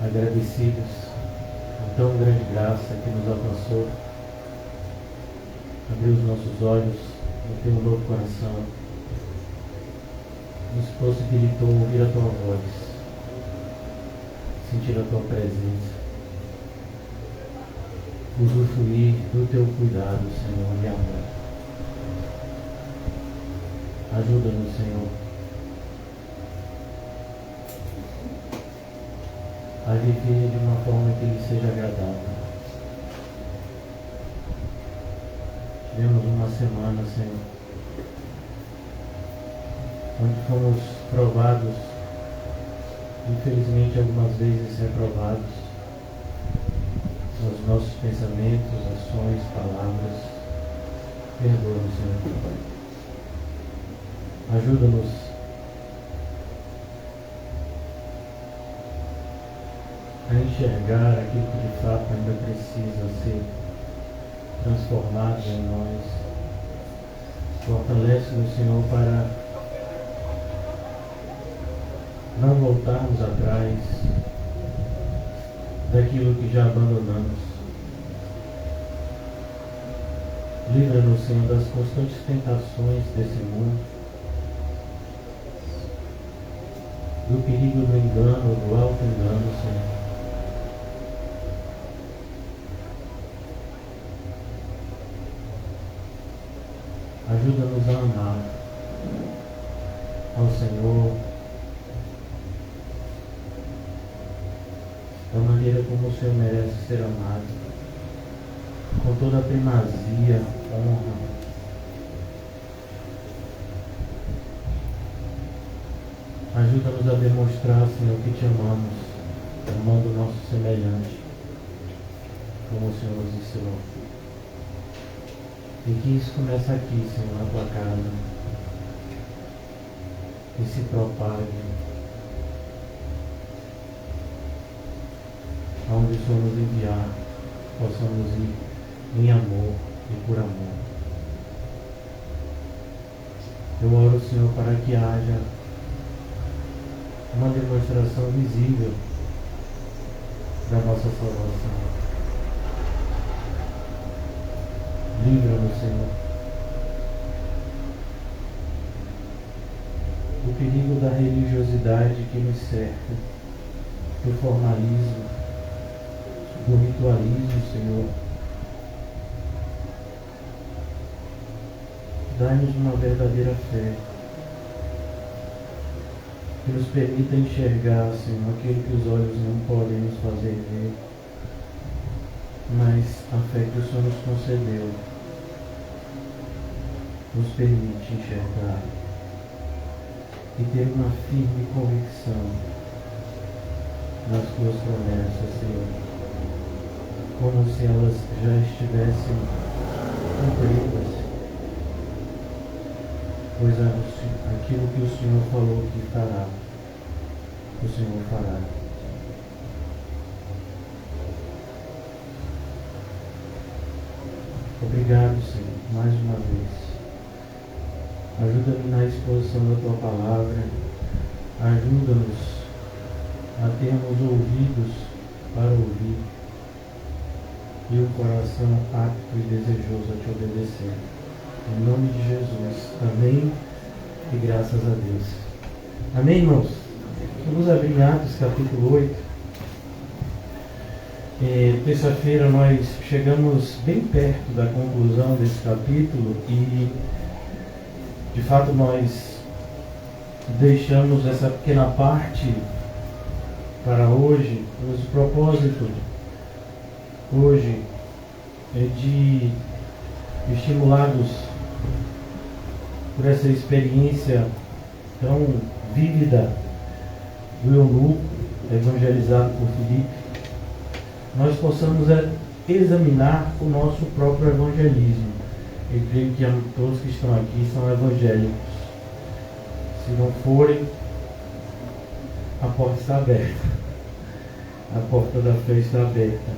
agradecidos por tão grande graça que nos alcançou, abriu os nossos olhos, nos deu um novo coração, nos possibilitou ouvir a Tua voz, sentir a Tua presença, usufruir do Teu cuidado, Senhor, e amor. Ajuda-nos, Senhor, a viver de uma forma que lhe seja agradável. Tivemos uma semana, Senhor, onde fomos provados, infelizmente algumas vezes reprovados, nos nossos pensamentos, ações, palavras. Perdoa-nos, Senhor. Ajuda-nos a enxergar aquilo que de fato ainda precisa ser transformado em nós. Fortalece-nos, Senhor, para não voltarmos atrás daquilo que já abandonamos. Livra-nos, Senhor, das constantes tentações desse mundo, do perigo do engano, do auto-engano, Senhor. Ajuda-nos a amar ao Senhor da maneira como o Senhor merece ser amado, com toda a primazia, honra. Ajuda-nos a demonstrar, Senhor, que te amamos, amando o nosso semelhante, como o Senhor nos ensinou. E que isso começa aqui, Senhor, na tua casa, e se propague aonde o Senhor nos enviar, possamos ir em amor e por amor. Eu oro, Senhor, para que haja uma demonstração visível da nossa salvação. Livra-nos, Senhor, do perigo da religiosidade que nos cerca, do formalismo, do ritualismo, Senhor. Dai-nos uma verdadeira fé que nos permita enxergar, Senhor, aquilo que os olhos não podem nos fazer ver, mas a fé que o Senhor nos concedeu nos permite enxergar e ter uma firme convicção nas tuas promessas, Senhor, como se elas já estivessem cumpridas, pois aquilo que o Senhor falou que fará, o Senhor fará. Obrigado, Senhor, mais uma vez. Ajuda-me na exposição da Tua palavra. Ajuda-nos a termos ouvidos para ouvir e um coração apto e desejoso a Te obedecer. Em nome de Jesus. Amém e graças a Deus. Amém, irmãos? Vamos abrir em Atos capítulo 8. Terça-feira nós chegamos bem perto da conclusão desse capítulo e de fato nós deixamos essa pequena parte para hoje. Mas o propósito hoje é de, estimulados por essa experiência tão vívida do eunuco evangelizado por Filipe, nós possamos examinar o nosso próprio evangelismo. Eu creio que todos que estão aqui são evangélicos. Se não forem, a porta está aberta. A porta da fé está aberta.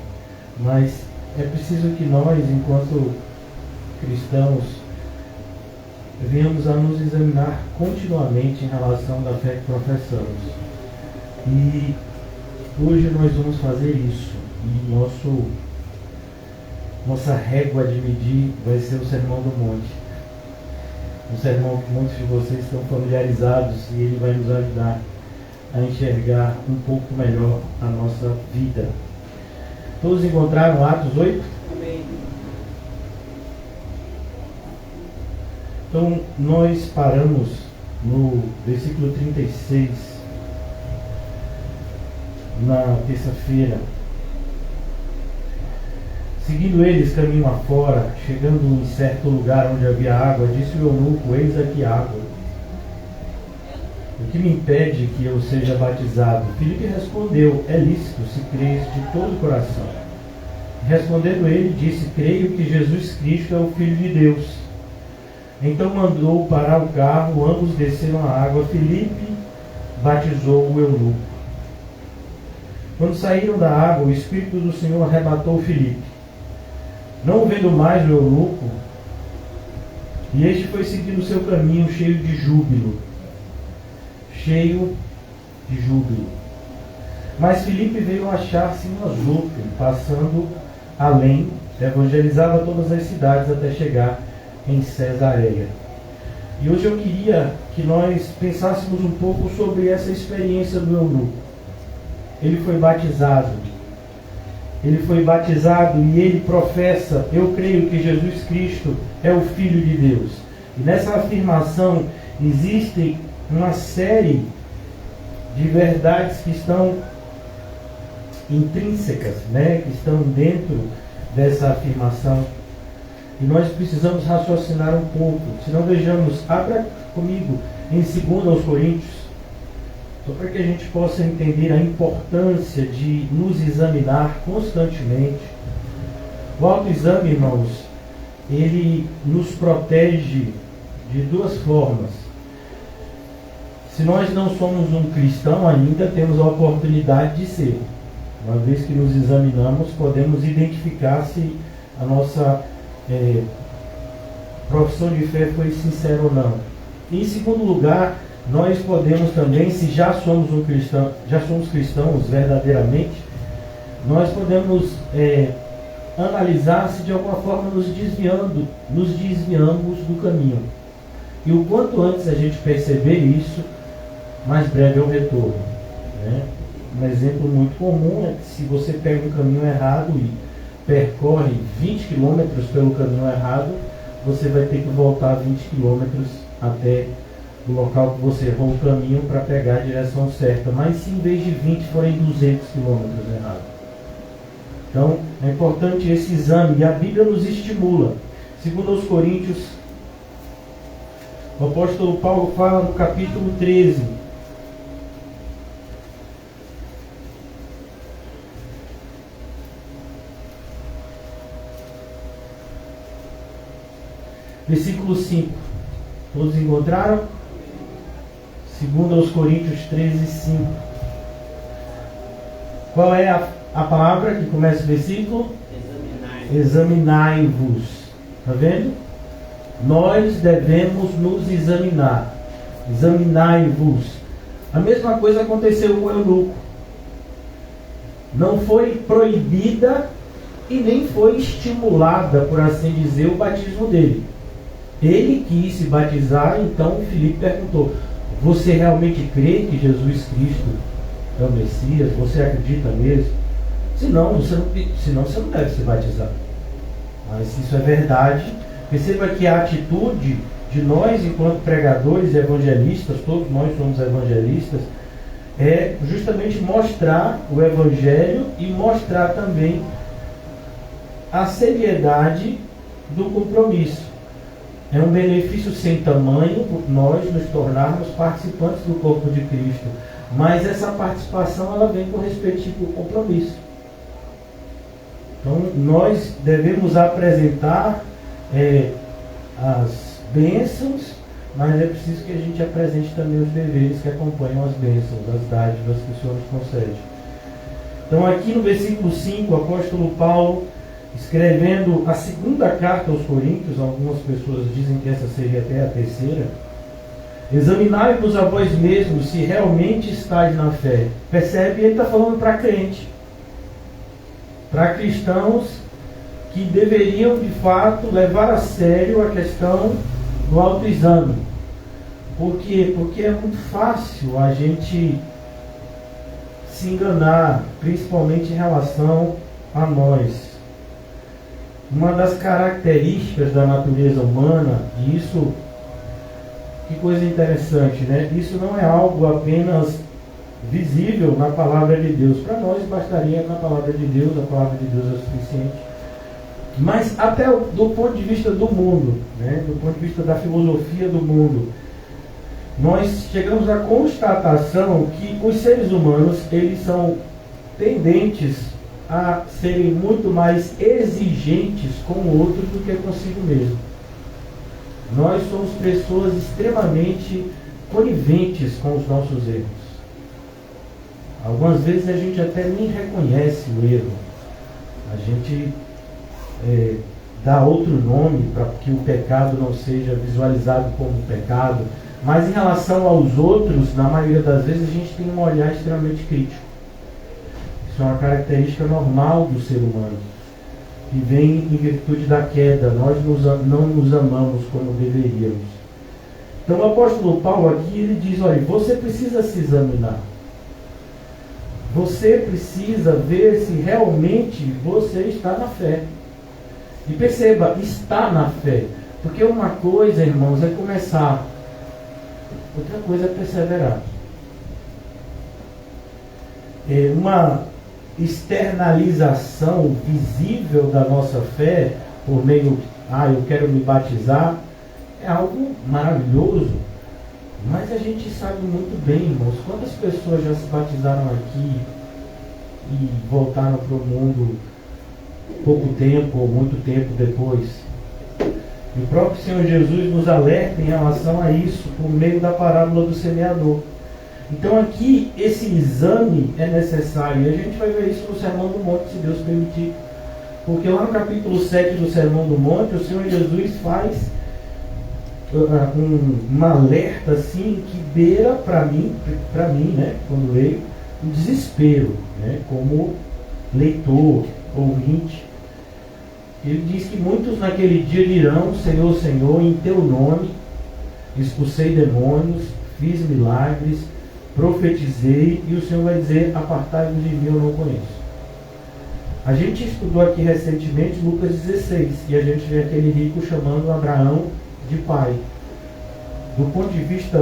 Mas é preciso que nós, enquanto cristãos, venhamos a nos examinar continuamente em relação da fé que professamos. E Hoje nós vamos fazer isso. E nossa régua de medir vai ser o Sermão do Monte. O Sermão que muitos de vocês estão familiarizados, e ele vai nos ajudar a enxergar um pouco melhor a nossa vida. Todos encontraram Atos 8? Amém. Então, nós paramos no versículo 36, na terça-feira. Seguindo eles caminho afora, chegando em certo lugar onde havia água, disse o eunuco: eis aqui água. O que me impede que eu seja batizado? Filipe respondeu: é lícito, se crês de todo o coração. Respondendo ele, disse: creio que Jesus Cristo é o Filho de Deus. Então mandou parar o carro, ambos desceram a água. Filipe batizou o eunuco. Quando saíram da água, o Espírito do Senhor arrebatou Filipe. Não o vendo mais o eunuco, e este foi seguindo o seu caminho cheio de júbilo. Cheio de júbilo. Mas Filipe veio achar-se em Azoto, passando além, evangelizava todas as cidades até chegar em Cesareia. E hoje eu queria que nós pensássemos um pouco sobre essa experiência do eunuco. Ele foi batizado. Ele foi batizado e ele professa: eu creio que Jesus Cristo é o Filho de Deus. E nessa afirmação existe uma série de verdades que estão intrínsecas, que estão dentro dessa afirmação. E nós precisamos raciocinar um pouco. Se não, vejamos, abra comigo em 2 Coríntios, só para que a gente possa entender a importância de nos examinar constantemente. O autoexame, irmãos, ele nos protege de duas formas. Se nós não somos um cristão ainda, temos a oportunidade de ser. Uma vez que nos examinamos, podemos identificar se a nossa profissão de fé foi sincera ou não. E, em segundo lugar, nós podemos também, se já somos cristãos verdadeiramente, nós podemos analisar se de alguma forma nos desviamos do caminho. E o quanto antes a gente perceber isso, mais breve é o retorno. Um exemplo muito comum é que se você pega um caminho errado e percorre 20 quilômetros pelo caminho errado, você vai ter que voltar 20 quilômetros até o local que você errou o caminho para pegar a direção certa. Mas se em vez de 20 forem 200 quilômetros errados. Então é importante esse exame, e a Bíblia nos estimula. Segundo aos Coríntios, o apóstolo Paulo fala no capítulo 13. Versículo 5. Todos encontraram? 2 aos Coríntios 13, 5. Qual é a palavra que começa o versículo? Examinai-vos. Está vendo? Nós devemos nos examinar. Examinai-vos. A mesma coisa aconteceu com o eunuco. Não foi proibida e nem foi estimulada, por assim dizer, o batismo dele. Ele quis se batizar, então Filipe perguntou: você realmente crê que Jesus Cristo é o Messias? Você acredita mesmo? Senão você não deve se batizar. Mas se isso é verdade, perceba que a atitude de nós, enquanto pregadores e evangelistas, todos nós somos evangelistas, é justamente mostrar o Evangelho e mostrar também a seriedade do compromisso. É um benefício sem tamanho nós nos tornarmos participantes do corpo de Cristo. Mas essa participação ela vem com o respectivo compromisso. Então nós devemos apresentar as bênçãos, mas é preciso que a gente apresente também os deveres que acompanham as bênçãos, as dádivas que o Senhor nos concede. Então aqui no versículo 5, o apóstolo Paulo, escrevendo a segunda carta aos Coríntios, algumas pessoas dizem que essa seria até a terceira, Examinai-vos a vós mesmos se realmente estáis na fé. Percebe? Ele está falando para crente, para cristãos que deveriam de fato levar a sério a questão do autoexame. Por quê? Porque é muito fácil a gente se enganar, principalmente em relação a nós. Uma das características da natureza humana, e isso, que coisa interessante, né? Isso não é algo apenas visível na palavra de Deus. Para nós bastaria na palavra de Deus, a palavra de Deus é o suficiente. Mas até do ponto de vista do mundo, né? Do ponto de vista da filosofia do mundo, nós chegamos à constatação que os seres humanos, eles são tendentes a serem muito mais exigentes com o outro do que consigo mesmo. Nós somos pessoas extremamente coniventes com os nossos erros. Algumas vezes a gente até nem reconhece o erro. A gente dá outro nome para que o pecado não seja visualizado como pecado. Mas em relação aos outros, na maioria das vezes, a gente tem um olhar extremamente crítico. Isso é uma característica normal do ser humano, que vem em virtude da queda. Nós não nos amamos como deveríamos. Então o apóstolo Paulo aqui, ele diz, olha, você precisa se examinar. Você precisa ver se realmente você está na fé. E perceba, está na fé. Porque uma coisa, irmãos, é começar. Outra coisa é perseverar. Uma externalização visível da nossa fé, por meio, eu quero me batizar, é algo maravilhoso. Mas a gente sabe muito bem, irmãos, quantas pessoas já se batizaram aqui e voltaram para o mundo pouco tempo ou muito tempo depois. E o próprio Senhor Jesus nos alerta em relação a isso, por meio da parábola do semeador. Então aqui, esse exame é necessário. E a gente vai ver isso no Sermão do Monte, se Deus permitir. Porque lá no capítulo 7 do Sermão do Monte, o Senhor Jesus faz um alerta assim, que beira para mim, né, quando leio, um desespero, né, como leitor, ouvinte. Ele diz que muitos naquele dia dirão, Senhor, Senhor, em teu nome expulsei demônios, fiz milagres, profetizei, e o Senhor vai dizer, apartai-vos de mim, eu não conheço. A gente estudou aqui recentemente Lucas 16, e a gente vê aquele rico chamando Abraão de pai. Do ponto de vista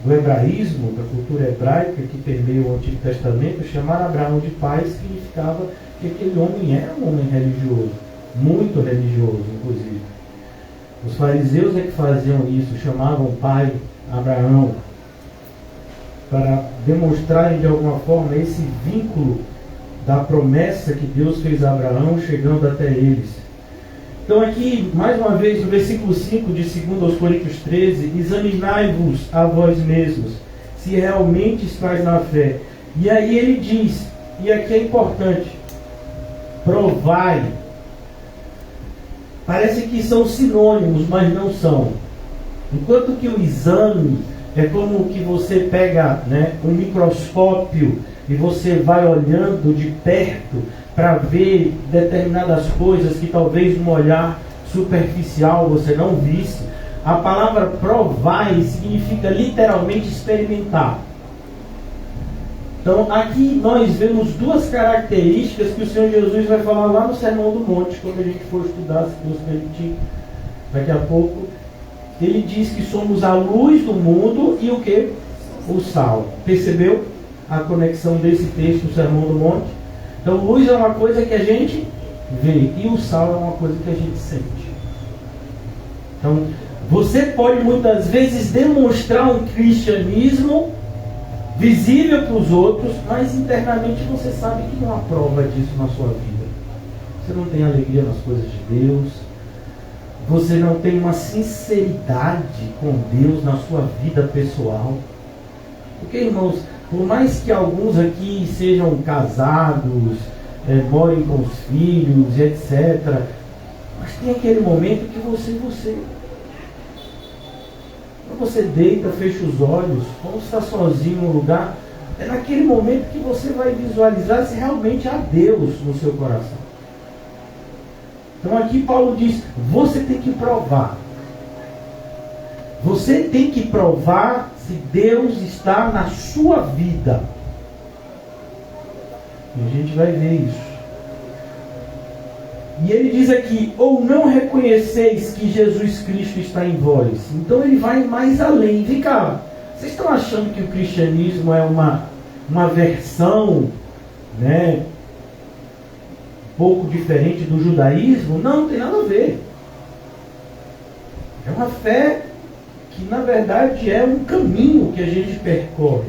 do hebraísmo, da cultura hebraica que permeia o Antigo Testamento, chamar Abraão de pai significava que aquele homem era um homem religioso, muito religioso, inclusive. Os fariseus é que faziam isso, chamavam pai Abraão, para demonstrarem de alguma forma esse vínculo da promessa que Deus fez a Abraão chegando até eles. Então aqui, mais uma vez, no versículo 5 de 2 Coríntios 13, examinai-vos a vós mesmos, se realmente estáis na fé. E aí ele diz, e aqui é importante, provai. Parece que são sinônimos, mas não são. Enquanto que o exame é como que você pega, né, um microscópio e você vai olhando de perto para ver determinadas coisas que talvez num olhar superficial você não visse. A palavra provai significa literalmente experimentar. Então aqui nós vemos duas características que o Senhor Jesus vai falar lá no Sermão do Monte, quando a gente for estudar, se Deus permitir, daqui a pouco. Ele diz que somos a luz do mundo e o que? O sal. Percebeu a conexão desse texto do Sermão do Monte? Então luz é uma coisa que a gente vê e o sal é uma coisa que a gente sente. Então você pode muitas vezes demonstrar um cristianismo visível para os outros, mas internamente você sabe que não há prova disso na sua vida. Você não tem alegria nas coisas de Deus. Você não tem uma sinceridade com Deus na sua vida pessoal. Porque, irmãos, por mais que alguns aqui sejam casados, morem com os filhos, etc., mas tem aquele momento que você. Quando você deita, fecha os olhos, quando você está sozinho num lugar, é naquele momento que você vai visualizar se realmente há Deus no seu coração. Então aqui Paulo diz, você tem que provar. Você tem que provar se Deus está na sua vida. E a gente vai ver isso. E ele diz aqui, ou não reconheceis que Jesus Cristo está em vós. Então ele vai mais além. Vem cá, vocês estão achando que o cristianismo é uma versão, né, um pouco diferente do judaísmo? Não tem nada a ver. É uma fé que na verdade é um caminho que a gente percorre.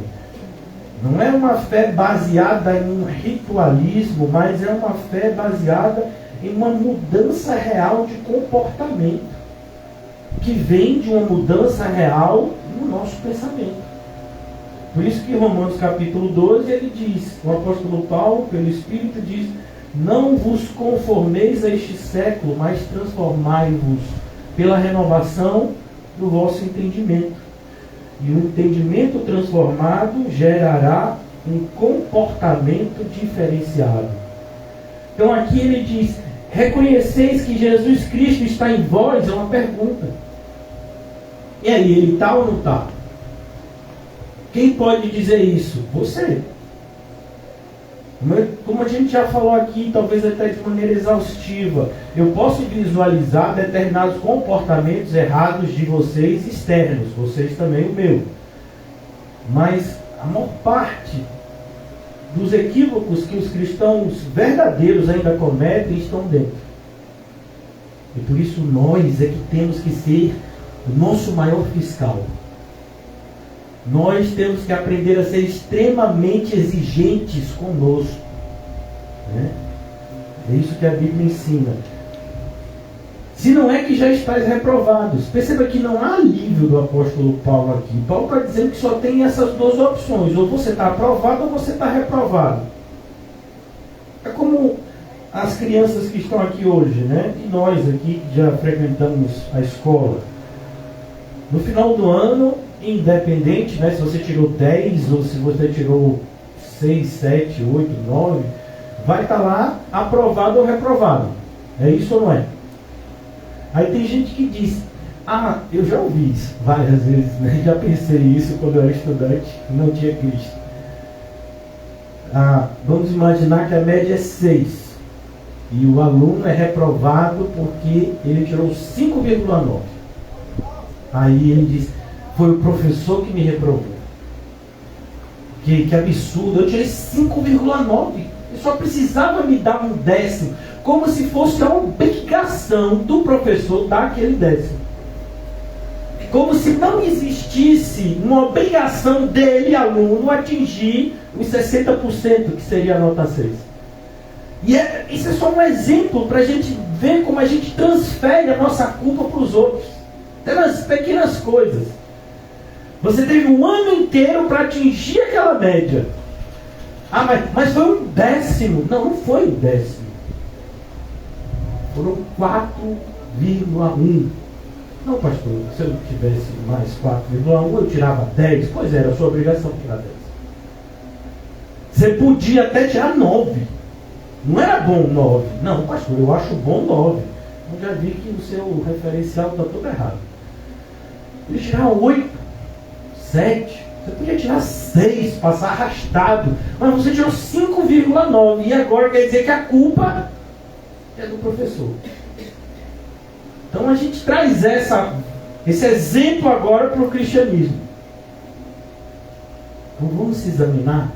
Não é uma fé baseada em um ritualismo, mas é uma fé baseada em uma mudança real de comportamento, que vem de uma mudança real no nosso pensamento. Por isso que em Romanos capítulo 12 ele diz, o apóstolo Paulo, pelo Espírito, diz, não vos conformeis a este século, mas transformai-vos pela renovação do vosso entendimento. E o entendimento transformado gerará um comportamento diferenciado. Então aqui ele diz, reconheceis que Jesus Cristo está em vós? É uma pergunta. E aí, ele está ou não está? Quem pode dizer isso? Você. Como a gente já falou aqui, talvez até de maneira exaustiva, eu posso visualizar determinados comportamentos errados de vocês externos, vocês também o meu. Mas a maior parte dos equívocos que os cristãos verdadeiros ainda cometem estão dentro. E por isso nós é que temos que ser o nosso maior fiscal. Nós temos que aprender a ser extremamente exigentes conosco, né? É isso que a Bíblia ensina. Se não é que já estáis reprovados. Perceba que não há alívio do apóstolo Paulo aqui. Paulo está dizendo que só tem essas duas opções. Ou você está aprovado ou você está reprovado. É como as crianças que estão aqui hoje, né? E nós aqui que já frequentamos a escola. No final do ano, independente, né, se você tirou 10 ou se você tirou 6, 7, 8, 9, vai estar lá aprovado ou reprovado. É isso ou não é? Aí tem gente que diz, eu já ouvi isso várias vezes, né? Já pensei isso quando eu era estudante, não tinha Cristo. Vamos imaginar que a média é 6 e o aluno é reprovado porque ele tirou 5,9. Aí ele diz, foi o professor que me reprovou. Que absurdo, eu tirei 5,9. Ele só precisava me dar um décimo, como se fosse a obrigação do professor dar aquele décimo. Como se não existisse uma obrigação dele, aluno, atingir os 60%, que seria a nota 6. E isso é só um exemplo para a gente ver como a gente transfere a nossa culpa para os outros. Até nas pequenas coisas. Você teve um ano inteiro para atingir aquela média. Mas foi um décimo. Não foi um décimo. Foram 4,1. Não, pastor, se eu tivesse mais 4,1, eu tirava 10. Pois era a sua obrigação tirar 10. Você podia até tirar 9. Não era bom 9. Não, pastor, eu acho bom 9. Eu já vi que o seu referencial está todo errado. Podia tirar 8, 7. Você podia tirar 6, passar arrastado. Mas você tirou 5,9. E agora quer dizer que a culpa é do professor. Então a gente traz esse exemplo agora para o cristianismo. Então vamos se examinar.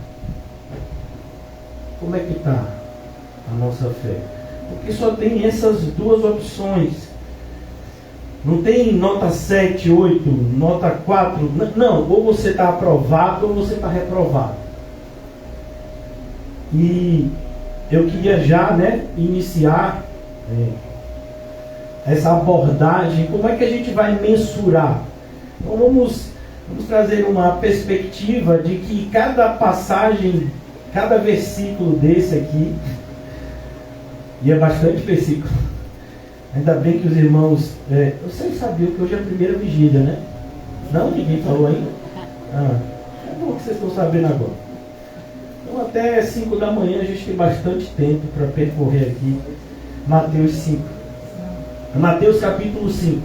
Como é que está a nossa fé? Porque só tem essas duas opções. Não tem nota 7, 8, nota 4. Não, ou você está aprovado ou você está reprovado. E eu queria já, iniciar essa abordagem. Como é que a gente vai mensurar? Então vamos trazer uma perspectiva de que cada passagem, cada versículo desse aqui, e é bastante versículo. Ainda bem que os irmãos... vocês sabiam que hoje é a primeira vigília, né? Não? Ninguém falou ainda? É bom que vocês estão sabendo agora. Então até 5 da manhã a gente tem bastante tempo para percorrer aqui Mateus 5. Mateus capítulo 5.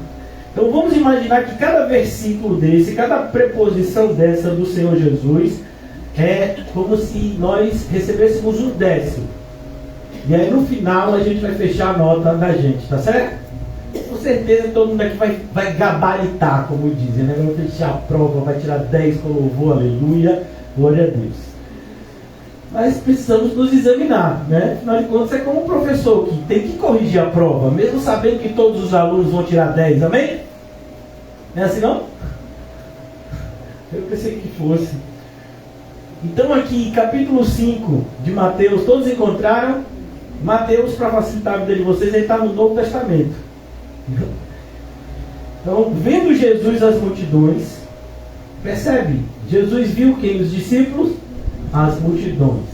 Então vamos imaginar que cada versículo desse, cada preposição dessa do Senhor Jesus é como se nós recebêssemos um décimo. E aí no final a gente vai fechar a nota da gente, tá certo? Com certeza todo mundo aqui vai gabaritar, como dizem, né? Vai fechar a prova, vai tirar 10 com louvor, aleluia, glória a Deus. Mas precisamos nos examinar, né? Afinal de contas é como um professor que tem que corrigir a prova, mesmo sabendo que todos os alunos vão tirar 10, amém? Não é assim não? Eu pensei que fosse. Então aqui, capítulo 5 de Mateus, todos encontraram? Mateus, para facilitar a vida de vocês, ele está no Novo Testamento. Então, vendo Jesus as multidões, percebe? Jesus viu quem? Os discípulos? As multidões.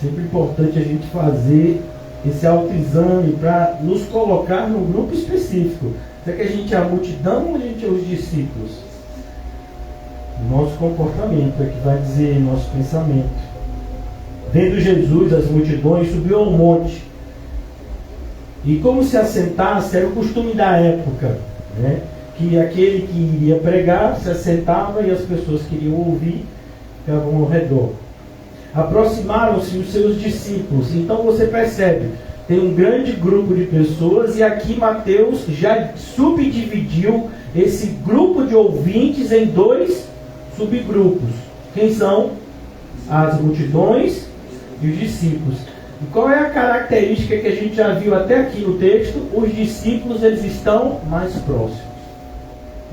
Sempre importante a gente fazer esse autoexame para nos colocar no grupo específico. Será que a gente é a multidão ou a gente é os discípulos? Nosso comportamento é que vai dizer nosso pensamento. Vendo Jesus as multidões, subiu ao monte. E como se assentasse, era o costume da época, né? Que aquele que iria pregar se assentava e as pessoas que iriam ouvir ficavam ao redor. Aproximaram-se os seus discípulos. Então você percebe, tem um grande grupo de pessoas e aqui Mateus já subdividiu esse grupo de ouvintes em 2 subgrupos. Quem são? As multidões e os discípulos. E qual é a característica que a gente já viu até aqui no texto? Os discípulos, eles estão mais próximos.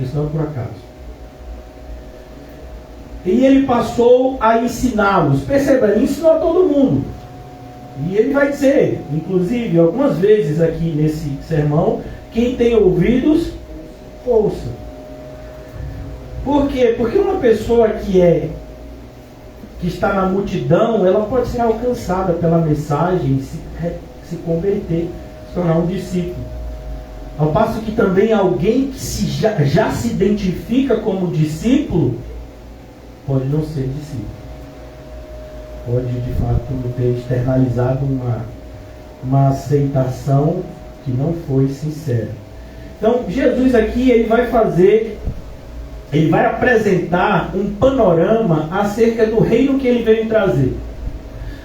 Isso não é por acaso. E ele passou a ensiná-los. Perceba, ele ensinou a todo mundo. E ele vai dizer, inclusive, algumas vezes aqui nesse sermão, quem tem ouvidos, ouça. Por quê? Porque uma pessoa que está na multidão, ela pode ser alcançada pela mensagem, se converter, se tornar um discípulo. Ao passo que também alguém que já se identifica como discípulo, pode não ser discípulo. Pode, de fato, ter externalizado uma aceitação que não foi sincera. Então, Jesus aqui, ele vai apresentar um panorama acerca do reino que ele veio trazer.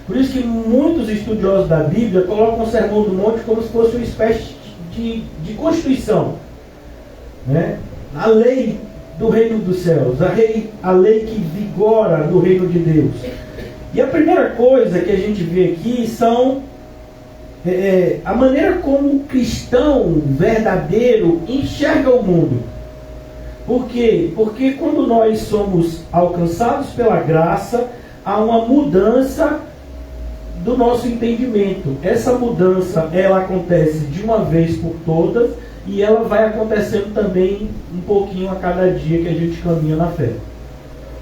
Por isso que muitos estudiosos da Bíblia colocam o Sermão do Monte como se fosse uma espécie de constituição, né? A lei do reino dos céus, a lei que vigora no reino de Deus. E a primeira coisa que a gente vê aqui são a maneira como o cristão verdadeiro enxerga o mundo. Por quê? Porque quando nós somos alcançados pela graça, há uma mudança do nosso entendimento. Essa mudança, ela acontece de uma vez por todas e ela vai acontecendo também um pouquinho a cada dia que a gente caminha na fé.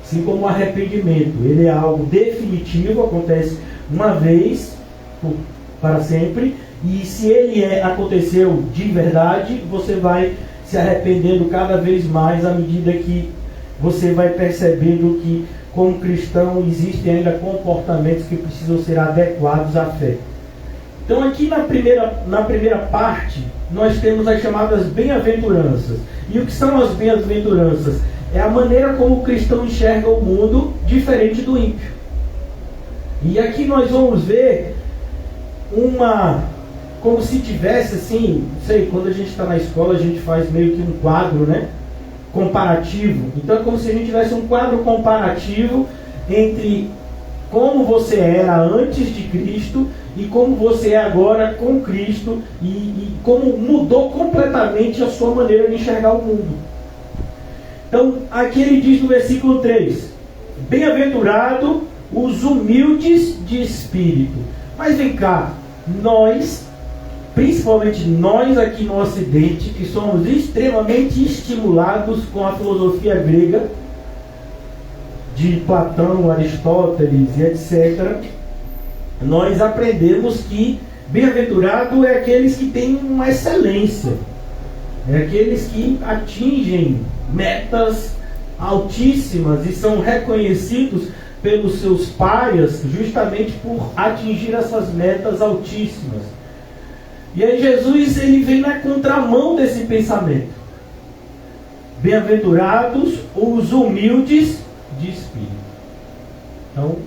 Assim como o arrependimento, ele é algo definitivo, acontece uma vez para sempre, e se ele aconteceu de verdade, você vai se arrependendo cada vez mais à medida que você vai percebendo que, como cristão, existem ainda comportamentos que precisam ser adequados à fé. Então aqui na primeira parte, nós temos as chamadas bem-aventuranças. E o que são as bem-aventuranças? É a maneira como o cristão enxerga o mundo diferente do ímpio. E aqui nós vamos ver como se tivesse assim, não sei, quando a gente está na escola a gente faz meio que um quadro, né, comparativo. Então é como se a gente tivesse um quadro comparativo entre como você era antes de Cristo e como você é agora com Cristo e como mudou completamente a sua maneira de enxergar o mundo. Então aqui ele diz no versículo 3: bem-aventurado os humildes de espírito. Mas vem cá, nós, principalmente nós aqui no Ocidente, que somos extremamente estimulados com a filosofia grega, de Platão, Aristóteles e etc., nós aprendemos que bem-aventurado é aqueles que têm uma excelência, é aqueles que atingem metas altíssimas e são reconhecidos pelos seus paias justamente por atingir essas metas altíssimas. E aí Jesus ele vem na contramão desse pensamento. Bem-aventurados os humildes de espírito. Então,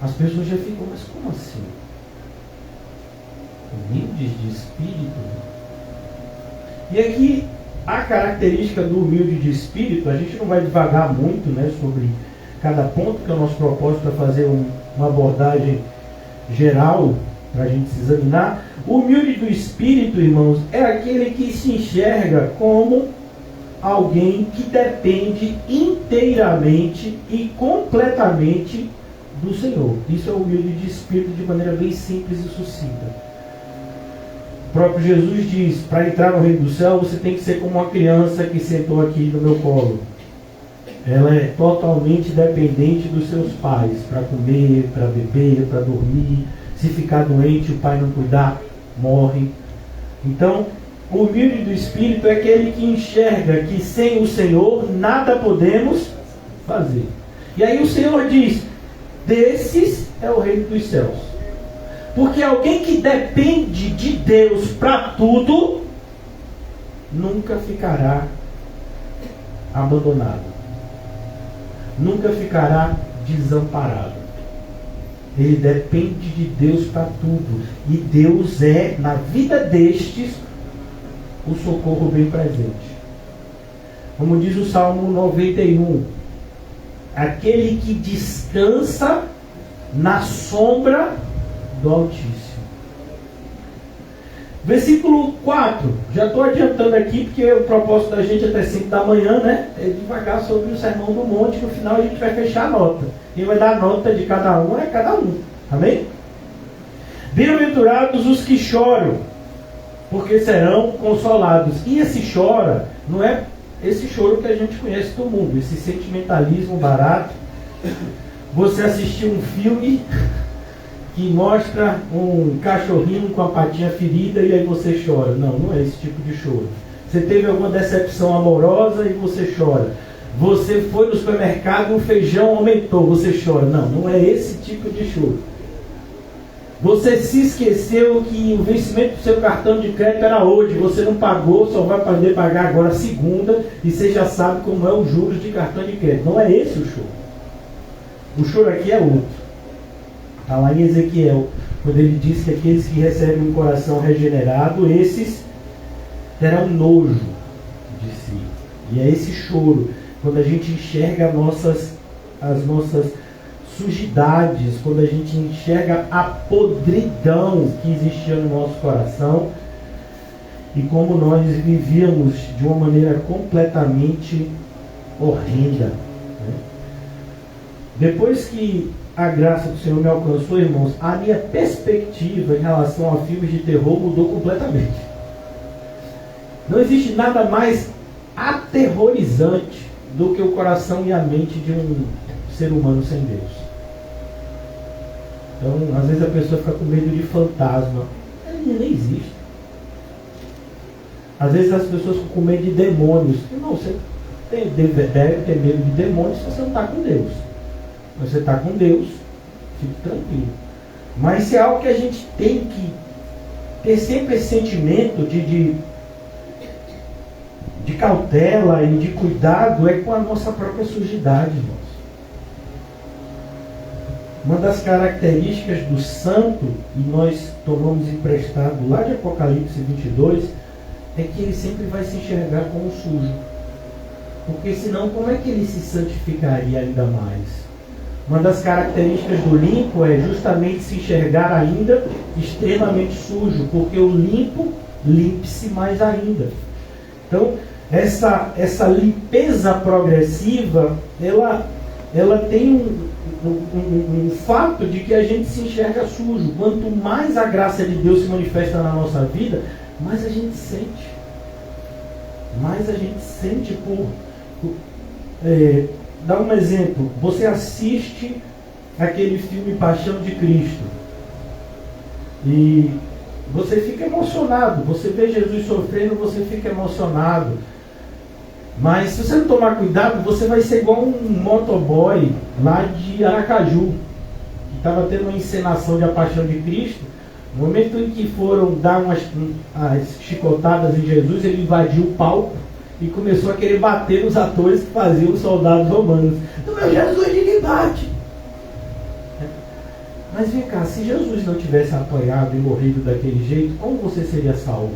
as pessoas já ficam, mas como assim? Humildes de espírito? E aqui, a característica do humilde de espírito, a gente não vai devagar muito, né, sobre cada ponto, que é o nosso propósito é fazer uma abordagem geral para a gente se examinar. O humilde do espírito, irmãos, é aquele que se enxerga como alguém que depende inteiramente e completamente do Senhor. Isso é o humilde de espírito, de maneira bem simples e sucinta. O próprio Jesus diz, para entrar no reino do céu, você tem que ser como uma criança que sentou aqui no meu colo. Ela é totalmente dependente dos seus pais, para comer, para beber, para dormir. Se ficar doente, o pai não cuidar, morre. Então, o humilde do espírito é aquele que enxerga que sem o Senhor nada podemos fazer. E aí o Senhor diz, desses é o reino dos céus. Porque alguém que depende de Deus para tudo, nunca ficará abandonado. Nunca ficará desamparado. Ele depende de Deus para tudo. E Deus é, na vida destes, o socorro bem presente. Como diz o Salmo 91, aquele que descansa na sombra do Altíssimo. Versículo 4, já estou adiantando aqui, porque o propósito da gente até 5 da manhã, né, é devagar sobre o Sermão do Monte. No final a gente vai fechar a nota. Quem vai dar a nota de cada um é cada um. Amém? Bem-aventurados os que choram, porque serão consolados. E esse chora, não é esse choro que a gente conhece do mundo, esse sentimentalismo barato. Você assistiu um filme que mostra um cachorrinho com a patinha ferida e aí você chora. Não, não é esse tipo de choro. Você teve alguma decepção amorosa e você chora. Você foi no supermercado e o feijão aumentou, você chora. Não, não é esse tipo de choro. Você se esqueceu que o vencimento do seu cartão de crédito era hoje, você não pagou, só vai poder pagar agora segunda, e você já sabe como é os juros de cartão de crédito. Não é esse o choro. O choro aqui é outro. Está lá em Ezequiel, quando ele diz que aqueles que recebem um coração regenerado, esses terão nojo de si. E é esse choro, quando a gente enxerga as nossas sujidades, quando a gente enxerga a podridão que existia no nosso coração e como nós vivíamos de uma maneira completamente horrenda, né? Depois que a graça do Senhor me alcançou, irmãos, a minha perspectiva em relação a filmes de terror mudou completamente. Não existe nada mais aterrorizante do que o coração e a mente de um ser humano sem Deus. Então, às vezes a pessoa fica com medo de fantasma. Ele nem existe. Às vezes as pessoas ficam com medo de demônios. Não, você deve ter medo de demônios se você não está com Deus. Você está com Deus, fique tranquilo. Mas se é algo que a gente tem que ter sempre esse sentimento de cautela e de cuidado, é com a nossa própria sujidade, irmãos. Uma das características do santo, e nós tomamos emprestado lá de Apocalipse 22, é que ele sempre vai se enxergar como sujo. Porque senão, como é que ele se santificaria ainda mais? Uma das características do limpo é justamente se enxergar ainda extremamente sujo, porque o limpo limpe-se mais ainda. Então, essa limpeza progressiva, ela tem um fato de que a gente se enxerga sujo. Quanto mais a graça de Deus se manifesta na nossa vida, mais a gente sente. Mais a gente sente dá um exemplo. Você assiste aquele filme Paixão de Cristo e você fica emocionado. Você vê Jesus sofrendo, você fica emocionado. Mas se você não tomar cuidado, você vai ser igual um motoboy lá de Aracaju, que estava tendo uma encenação de A Paixão de Cristo. No momento em que foram dar as chicotadas em Jesus, ele invadiu o palco e começou a querer bater nos atores que faziam os soldados romanos. No meu Jesus ninguém bate. Mas vem cá, se Jesus não tivesse apanhado e morrido daquele jeito, como você seria salvo?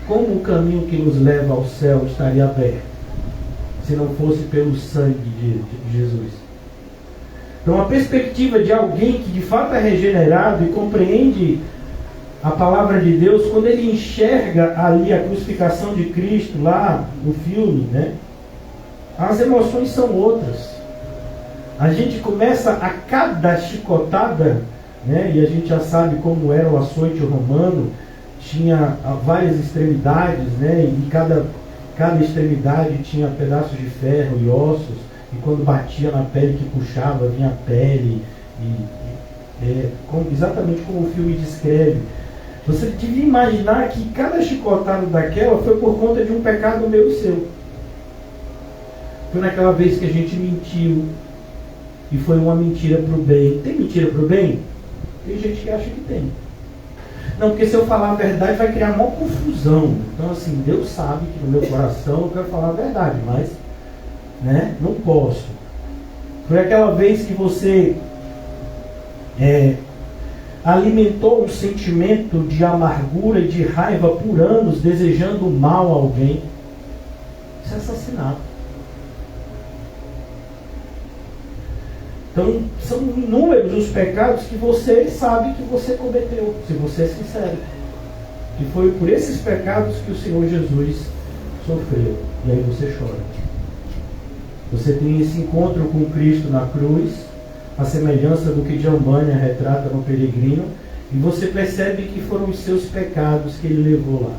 Como o caminho que nos leva ao céu estaria aberto, se não fosse pelo sangue de Jesus? Então a perspectiva de alguém que de fato é regenerado e compreende a palavra de Deus, quando ele enxerga ali a crucificação de Cristo lá no filme, né, as emoções são outras. A gente começa a cada chicotada, né, e a gente já sabe como era o açoite romano, tinha várias extremidades, né, e cada extremidade tinha pedaços de ferro e ossos, e quando batia na pele que puxava, vinha a pele, exatamente como o filme descreve. Você devia imaginar que cada chicotada daquela foi por conta de um pecado meu e seu. Foi naquela vez que a gente mentiu, e foi uma mentira para o bem. Tem mentira para o bem? Tem gente que acha que tem. Não, porque se eu falar a verdade vai criar uma confusão. Então assim, Deus sabe que no meu coração eu quero falar a verdade, mas não posso. Foi aquela vez que você alimentou um sentimento de amargura e de raiva por anos, desejando mal a alguém. Isso é assassinato. Então, são inúmeros os pecados que você sabe que você cometeu, se você é sincero. E foi por esses pecados que o Senhor Jesus sofreu. E aí você chora. Você tem esse encontro com Cristo na cruz, a semelhança do que Giovanni retrata no Peregrino, e você percebe que foram os seus pecados que ele levou lá.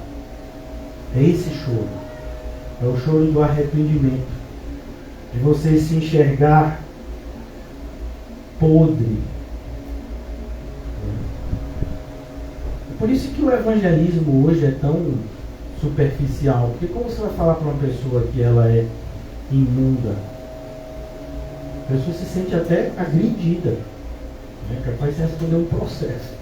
É esse choro. É o choro do arrependimento. De você se enxergar podre. É por isso que o evangelismo hoje é tão superficial. Porque como você vai falar para uma pessoa que ela é imunda? A pessoa se sente até agredida. É capaz de responder um processo.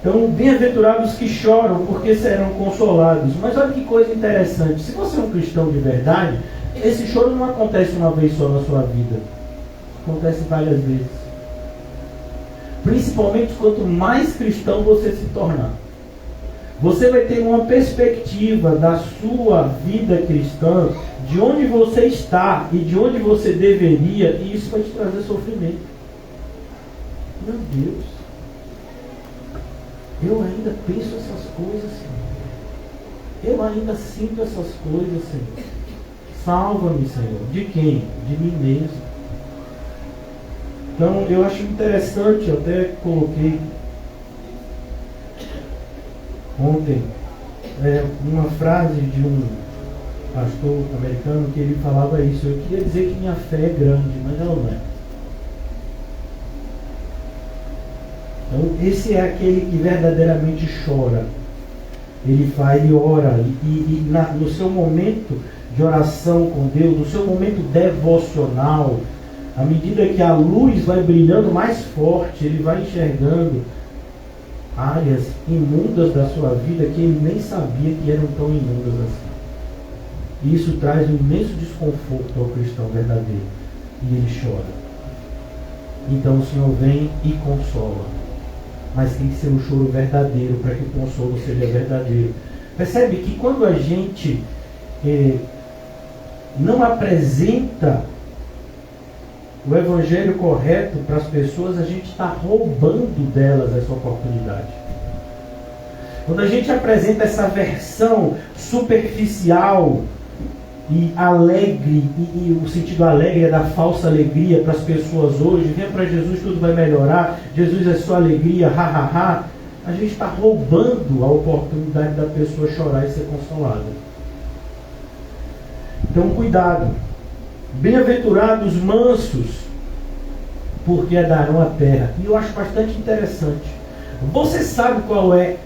Então, bem-aventurados que choram, porque serão consolados. Mas olha que coisa interessante. Se você é um cristão de verdade, esse choro não acontece uma vez só na sua vida. Acontece várias vezes. Principalmente quanto mais cristão você se tornar. Você vai ter uma perspectiva da sua vida cristã, de onde você está e de onde você deveria, e isso vai te trazer sofrimento. Meu Deus, eu ainda penso essas coisas, Senhor. Eu ainda sinto essas coisas, Senhor. Salva-me, Senhor. De quem? De mim mesmo. Então, eu acho interessante, eu até coloquei ontem uma frase de um pastor americano que ele falava isso. Eu queria dizer que minha fé é grande, mas ela não é. Então, esse é aquele que verdadeiramente chora. Ele vai e ora, no seu momento de oração com Deus, no seu momento devocional, à medida que a luz vai brilhando mais forte, ele vai enxergando áreas imundas da sua vida que ele nem sabia que eram tão imundas assim. E isso traz um imenso desconforto ao cristão verdadeiro. E ele chora. Então o Senhor vem e consola. Mas tem que ser um choro verdadeiro para que o consolo seja verdadeiro. Percebe que quando a gente não apresenta o evangelho correto para as pessoas, a gente está roubando delas essa oportunidade. Quando a gente apresenta essa versão superficial e alegre, e o sentido alegre é da falsa alegria para as pessoas hoje, venha para Jesus, tudo vai melhorar, Jesus é sua alegria, ha, ha, ha. A gente está roubando a oportunidade da pessoa chorar e ser consolada. Então cuidado. Bem-aventurados mansos, porque herdarão a terra. E eu acho bastante interessante. Você sabe qual é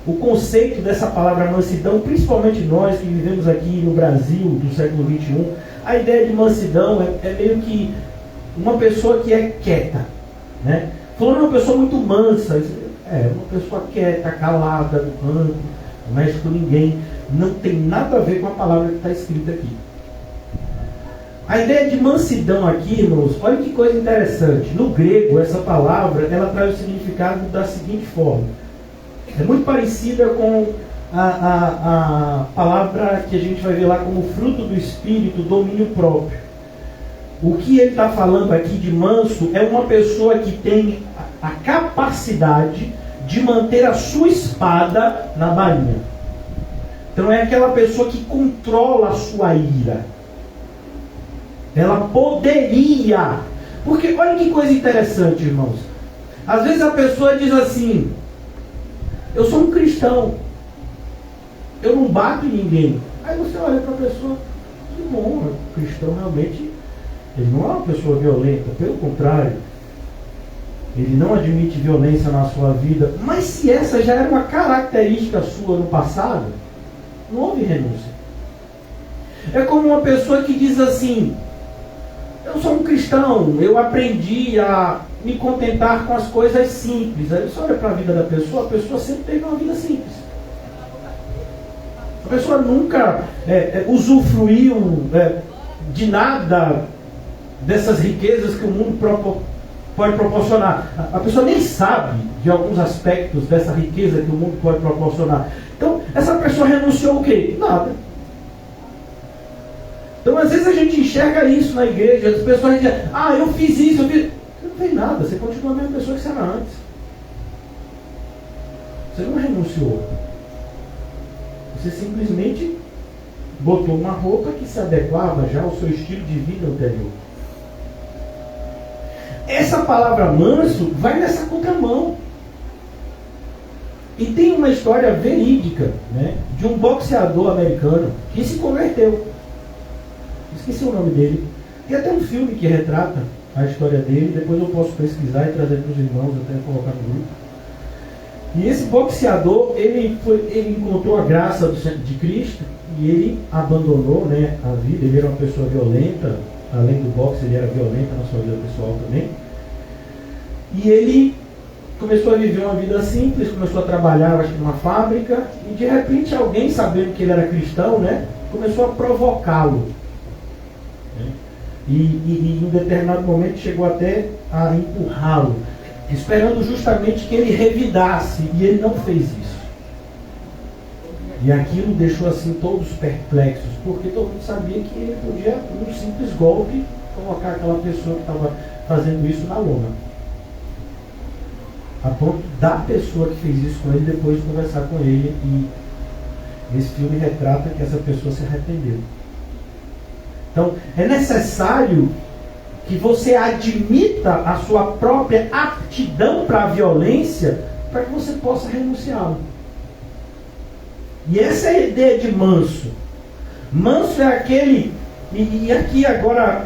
o conceito dessa palavra mansidão, principalmente nós que vivemos aqui no Brasil do século XXI, a ideia de mansidão é meio que uma pessoa que é quieta, né? Falando uma pessoa muito mansa, uma pessoa quieta, calada, no canto, não mexe com ninguém, não tem nada a ver com a palavra que está escrita aqui. A ideia de mansidão aqui, irmãos, olha que coisa interessante. No grego, essa palavra, ela traz o significado da seguinte forma. É muito parecida com a palavra que a gente vai ver lá como fruto do Espírito, domínio próprio. O que ele está falando aqui de manso é uma pessoa que tem a capacidade de manter a sua espada na bainha. Então é aquela pessoa que controla a sua ira. Ela poderia. Porque olha que coisa interessante, irmãos. Às vezes a pessoa diz assim: eu sou um cristão, eu não bato em ninguém. Aí você olha para a pessoa: que bom, o cristão realmente, ele não é uma pessoa violenta, pelo contrário, ele não admite violência na sua vida. Mas se essa já era uma característica sua no passado, não houve renúncia. É como uma pessoa que diz assim: eu sou um cristão, eu aprendi a me contentar com as coisas simples. Aí você olha para a vida da pessoa, a pessoa sempre teve uma vida simples. A pessoa nunca usufruiu de nada dessas riquezas que o mundo pode proporcionar. A pessoa nem sabe de alguns aspectos dessa riqueza que o mundo pode proporcionar. Então, essa pessoa renunciou o quê? Nada. Então, às vezes a gente enxerga isso na igreja, as pessoas dizem: eu fiz isso, eu fiz... Você não fez nada, você continua a mesma pessoa que você era antes. Você não renunciou. Você simplesmente botou uma roupa que se adequava já ao seu estilo de vida anterior. Essa palavra manso vai nessa contramão. E tem uma história verídica, né, de um boxeador americano que se converteu. Esqueci o nome dele. Tem até um filme que retrata a história dele. Depois eu posso pesquisar e trazer para os irmãos, até colocar no grupo. E esse boxeador, ele encontrou a graça de Cristo e ele abandonou, né, a vida. Ele era uma pessoa violenta. Além do boxe, ele era violento na sua vida pessoal também. E ele começou a viver uma vida simples, começou a trabalhar, acho que numa fábrica, e de repente alguém, sabendo que ele era cristão, né, começou a provocá-lo. E em um determinado momento chegou até a empurrá-lo, esperando justamente que ele revidasse, e ele não fez isso. E aquilo deixou assim todos perplexos, porque todo mundo sabia que ele podia, num simples golpe, colocar aquela pessoa que estava fazendo isso na lona. A ponto da pessoa que fez isso com ele depois conversar com ele, e esse filme retrata que essa pessoa se arrependeu. Então, é necessário que você admita a sua própria aptidão para a violência para que você possa renunciá-la. E essa é a ideia de manso. Manso é aquele... E aqui agora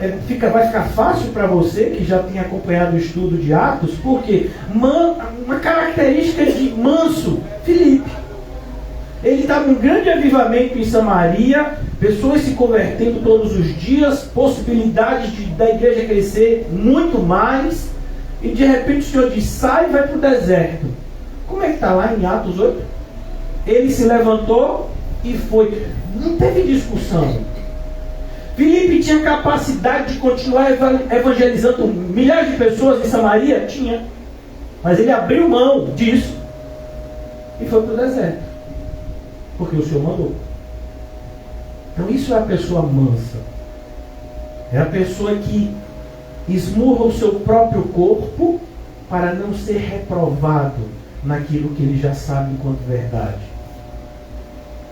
vai ficar fácil para você que já tem acompanhado o estudo de Atos, porque uma característica de manso, Filipe. Ele estava num grande avivamento em Samaria, pessoas se convertendo todos os dias, possibilidades da igreja crescer muito mais, e de repente o Senhor diz: sai e vai para o deserto. Como é que está lá em Atos 8? Ele se levantou e foi. Não teve discussão. Filipe tinha capacidade de continuar evangelizando milhares de pessoas em Samaria? Tinha. Mas ele abriu mão disso e foi para o deserto. Porque o Senhor mandou. Então isso é a pessoa mansa. É a pessoa que esmurra o seu próprio corpo para não ser reprovado naquilo que ele já sabe enquanto verdade.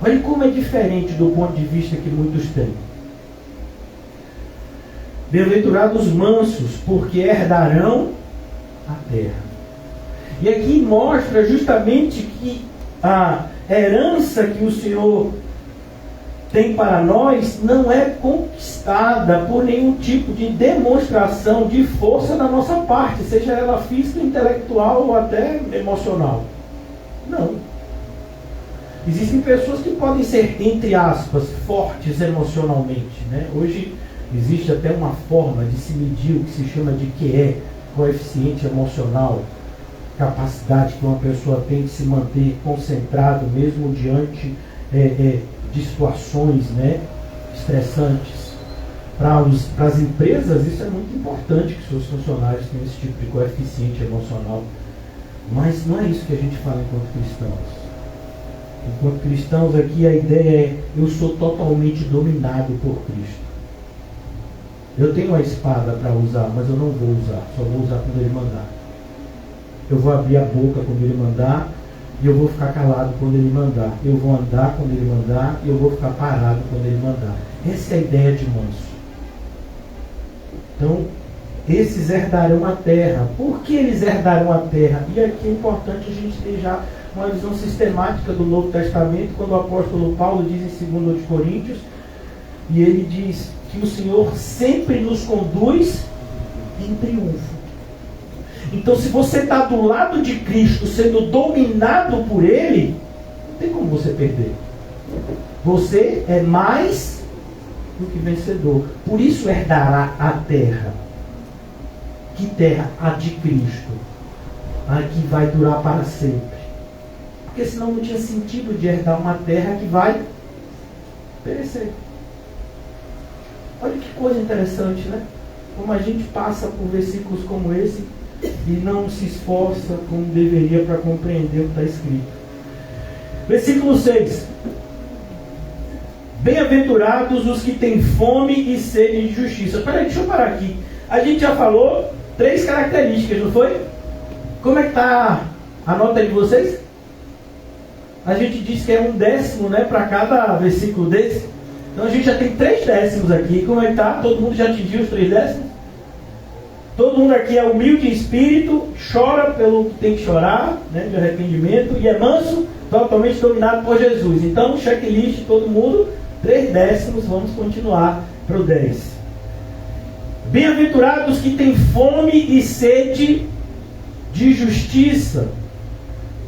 Olha como é diferente do ponto de vista que muitos têm. Bem-aventurados os mansos, porque herdarão a terra. E aqui mostra justamente que a herança que o Senhor tem para nós não é conquistada por nenhum tipo de demonstração de força da nossa parte, seja ela física, intelectual ou até emocional. Não. Existem pessoas que podem ser, entre aspas, fortes emocionalmente, né? Hoje existe até uma forma de se medir o que se chama de QE, coeficiente emocional, capacidade que uma pessoa tem de se manter concentrado mesmo diante de situações, né, estressantes. Para as empresas isso é muito importante, que seus funcionários tenham esse tipo de coeficiente emocional. Mas não é isso que a gente fala enquanto cristãos. Enquanto cristãos aqui a ideia é: eu sou totalmente dominado por Cristo. Eu tenho a espada para usar, mas eu não vou usar, só vou usar quando Ele mandar. Eu vou abrir a boca quando Ele mandar, e eu vou ficar calado quando Ele mandar. Eu vou andar quando Ele mandar, e eu vou ficar parado quando Ele mandar. Essa é a ideia de manso. Então, esses herdarão a terra. Por que eles herdarão a terra? E aqui é importante a gente ter já uma visão sistemática do Novo Testamento, quando o apóstolo Paulo diz em 2 Coríntios, e ele diz que o Senhor sempre nos conduz em triunfo. Então, se você está do lado de Cristo, sendo dominado por Ele, não tem como você perder. Você é mais do que vencedor. Por isso herdará a terra. Que terra? A de Cristo. A que vai durar para sempre. Porque senão não tinha sentido de herdar uma terra que vai perecer. Olha que coisa interessante, né? Como a gente passa por versículos como esse e não se esforça como deveria para compreender o que está escrito. Versículo 6. Bem-aventurados os que têm fome e sede de justiça. Peraí, deixa eu parar aqui. A gente já falou 3 características, não foi? Como é que está a nota de vocês? A gente disse que é 1/10, né, para cada versículo desse. Então a gente já tem 3 décimos aqui. Como é que está? Todo mundo já atingiu os 3 décimos? Todo mundo aqui é humilde em espírito, chora pelo que tem que chorar, né, de arrependimento, e é manso, totalmente dominado por Jesus. Então, checklist, todo mundo, 3 décimos, vamos continuar para o 10. Bem-aventurados que têm fome e sede de justiça,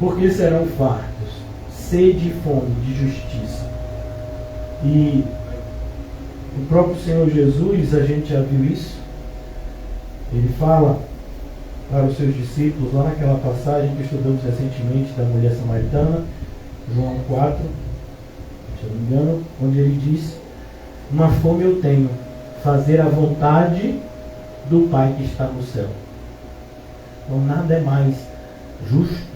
porque serão fartos. Sede e fome de justiça. E o próprio Senhor Jesus, a gente já viu isso. Ele fala para os seus discípulos, lá naquela passagem que estudamos recentemente da mulher samaritana, João 4, se eu não me engano, onde ele diz: uma fome eu tenho, fazer a vontade do Pai que está no céu. Então nada é mais justo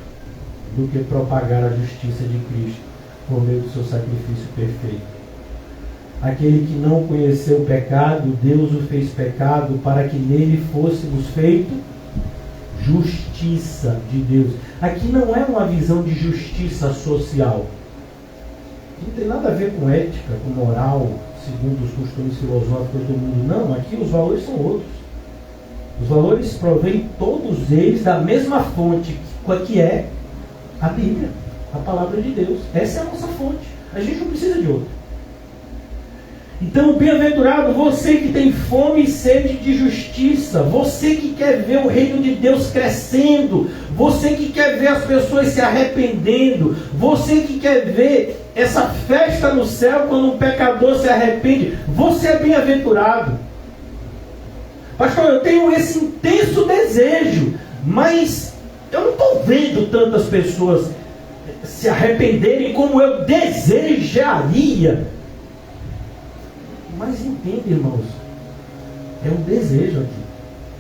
do que propagar a justiça de Cristo por meio do seu sacrifício perfeito. Aquele que não conheceu o pecado, Deus o fez pecado para que nele fôssemos feitos justiça de Deus. Aqui não é uma visão de justiça social. Não tem nada a ver com ética, com moral, segundo os costumes filosóficos do mundo. Não, aqui os valores são outros. Os valores provêm todos eles da mesma fonte, que é a Bíblia, a palavra de Deus. Essa é a nossa fonte. A gente não precisa de outra. Então, bem-aventurado você que tem fome e sede de justiça, você que quer ver o reino de Deus crescendo, você que quer ver as pessoas se arrependendo, você que quer ver essa festa no céu quando um pecador se arrepende, você é bem-aventurado. Pastor, eu tenho esse intenso desejo, mas eu não estou vendo tantas pessoas se arrependerem como eu desejaria. Mas entende, irmãos, é um desejo aqui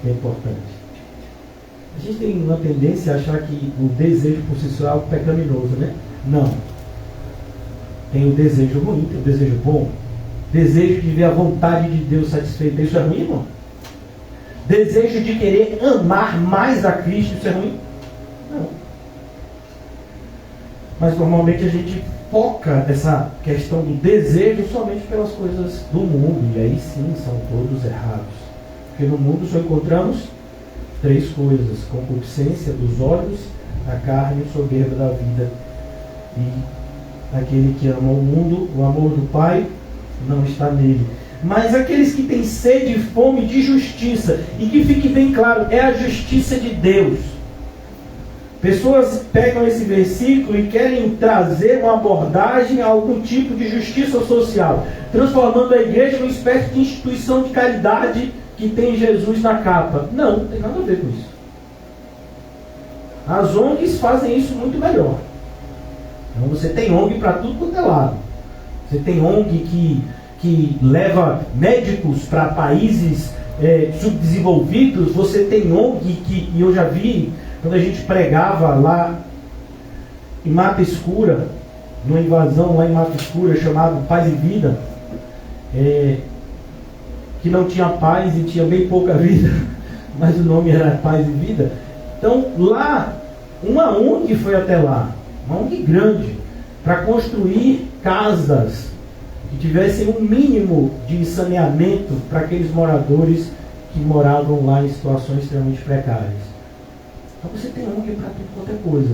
que é importante. A gente tem uma tendência a achar que o desejo por si só é algo pecaminoso, né? Não. Tem o desejo ruim, tem o desejo bom. Desejo de ver a vontade de Deus satisfeita, isso é ruim, irmão? Desejo de querer amar mais a Cristo, isso é ruim? Não. Mas normalmente a gente foca essa questão do desejo somente pelas coisas do mundo, e aí sim são todos errados. Porque no mundo só encontramos 3 coisas: concupiscência dos olhos, a carne e o soberba da vida. E aquele que ama o mundo, o amor do Pai não está nele. Mas aqueles que têm sede e fome de justiça, e que fique bem claro, é a justiça de Deus. Pessoas pegam esse versículo e querem trazer uma abordagem a algum tipo de justiça social, transformando a igreja numa espécie de instituição de caridade que tem Jesus na capa. Não tem nada a ver com isso. As ONGs fazem isso muito melhor. Então você tem ONG para tudo quanto é lado. Você tem ONG que leva médicos para países subdesenvolvidos. Você tem ONG e eu já vi, quando a gente pregava lá em Mata Escura, numa invasão lá em Mata Escura, chamado Paz e Vida, que não tinha paz e tinha bem pouca vida, mas o nome era Paz e Vida. Então lá, uma ONG foi até lá, uma ONG grande, para construir casas que tivessem um mínimo de saneamento para aqueles moradores que moravam lá em situações extremamente precárias. Então você tem ONG para tudo quanto é coisa.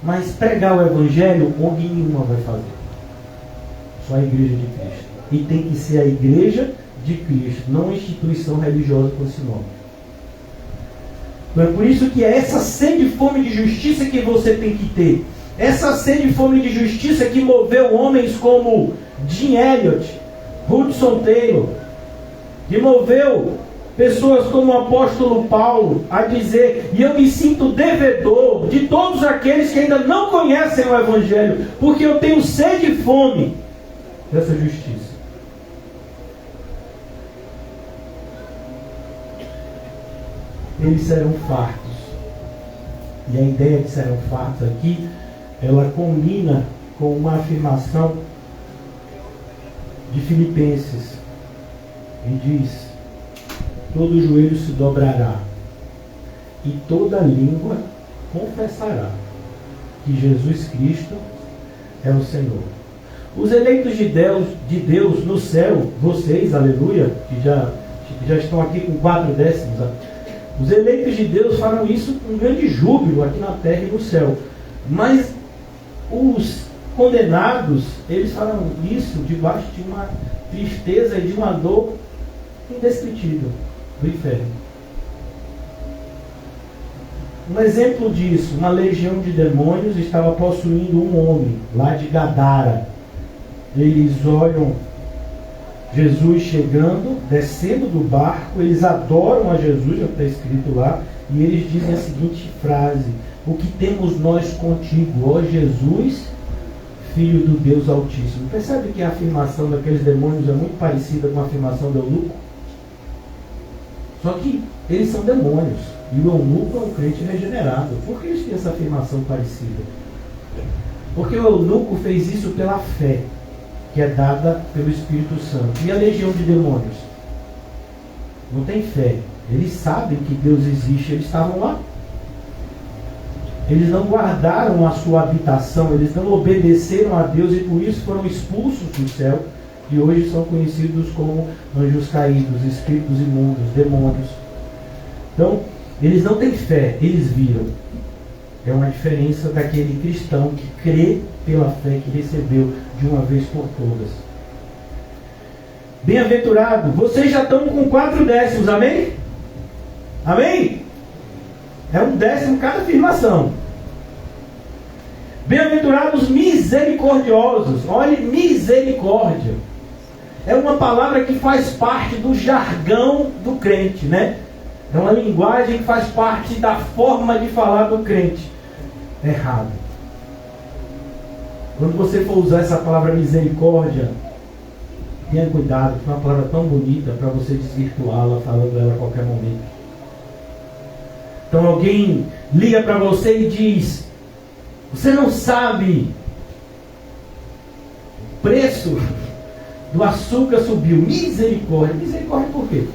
Mas pregar o Evangelho, ONG nenhuma vai fazer. Só a Igreja de Cristo. E tem que ser a Igreja de Cristo, não uma instituição religiosa com esse nome. Então é por isso que é essa sede e fome de justiça que você tem que ter. Essa sede e fome de justiça que moveu homens como Jim Elliot, Hudson Taylor, que moveu pessoas como o apóstolo Paulo a dizer: e eu me sinto devedor de todos aqueles que ainda não conhecem o Evangelho, porque eu tenho sede e fome dessa justiça. Eles serão fartos. E a ideia de serão fartos aqui, ela combina com uma afirmação de Filipenses. E diz: todo joelho se dobrará e toda língua confessará que Jesus Cristo é o Senhor. Os eleitos de Deus no céu, vocês, aleluia, que já estão aqui com 4 décimos, os eleitos de Deus falam isso com grande júbilo aqui na terra e no céu. Mas os condenados, eles falam isso debaixo de uma tristeza e de uma dor indescritível do inferno. Um exemplo disso: uma legião de demônios estava possuindo um homem lá de Gadara. Eles olham Jesus chegando, descendo do barco, eles adoram a Jesus, já está escrito lá, e eles dizem a seguinte frase: o que temos nós contigo, ó Jesus, Filho do Deus Altíssimo. Percebe que a afirmação daqueles demônios é muito parecida com a afirmação do eunuco? Só que eles são demônios, e o eunuco é um crente regenerado. Por que eles têm essa afirmação parecida? Porque o eunuco fez isso pela fé, que é dada pelo Espírito Santo. E a legião de demônios? Não tem fé. Eles sabem que Deus existe, eles estavam lá. Eles não guardaram a sua habitação, eles não obedeceram a Deus e por isso foram expulsos do céu. E hoje são conhecidos como anjos caídos, espíritos imundos, demônios. Então, eles não têm fé, eles viram. É uma diferença daquele cristão que crê pela fé que recebeu de uma vez por todas. Bem-aventurado, vocês já estão com 4 décimos, amém? Amém? É 1 décimo cada afirmação. Bem-aventurados misericordiosos. Olhe, misericórdia é uma palavra que faz parte do jargão do crente, né? É uma linguagem que faz parte da forma de falar do crente. Errado. Quando você for usar essa palavra misericórdia, tenha cuidado, que é uma palavra tão bonita para você desvirtuá-la falando ela a qualquer momento. Então alguém liga para você e diz: você não sabe, o preço do açúcar subiu. Misericórdia. Misericórdia por quê?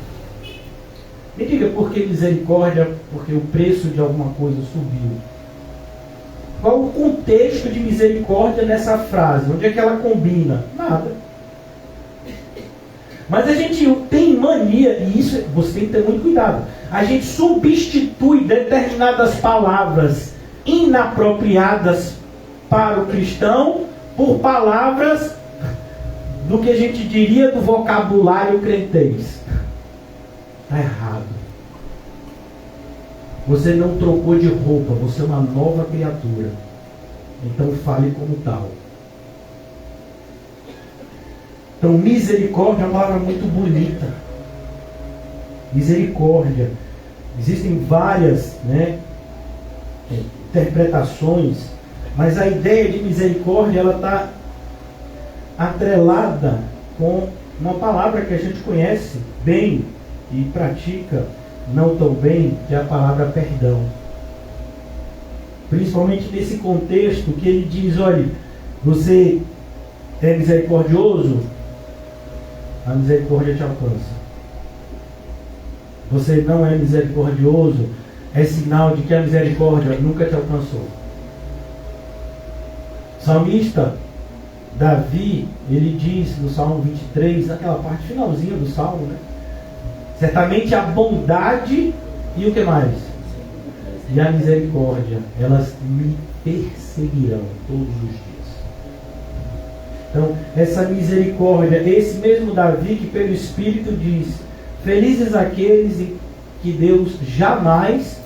Me diga por que misericórdia? Porque o preço de alguma coisa subiu. Qual o contexto de misericórdia nessa frase? Onde é que ela combina? Nada. Mas a gente tem mania, e isso você tem que ter muito cuidado. A gente substitui determinadas palavras inapropriadas para o cristão por palavras do que a gente diria do vocabulário crentez. Está errado. Você não trocou de roupa, você é uma nova criatura. Então fale como tal. Então misericórdia é uma palavra muito bonita. Misericórdia. Existem várias, interpretações, mas a ideia de misericórdia ela está atrelada com uma palavra que a gente conhece bem e pratica não tão bem, que é a palavra perdão. Principalmente nesse contexto que ele diz, olha, você é misericordioso, a misericórdia te alcança. Você não é misericordioso, é sinal de que a misericórdia nunca te alcançou. O salmista Davi, ele diz no Salmo 23, naquela parte finalzinha do Salmo, certamente a bondade e o que mais? E a misericórdia, elas me perseguirão todos os dias. Então, essa misericórdia, esse mesmo Davi que pelo Espírito diz, felizes aqueles em que Deus jamais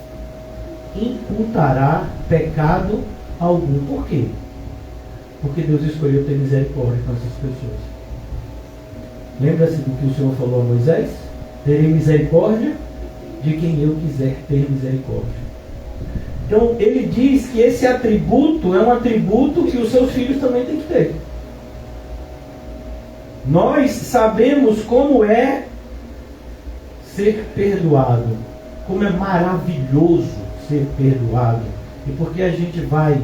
imputará pecado algum. Por quê? Porque Deus escolheu ter misericórdia com essas pessoas. Lembra-se do que o Senhor falou a Moisés? Terei misericórdia de quem eu quiser ter misericórdia. Então ele diz que esse atributo é um atributo que os seus filhos também têm que ter. Nós sabemos como é ser perdoado, como é maravilhoso ser perdoado, e porque a gente vai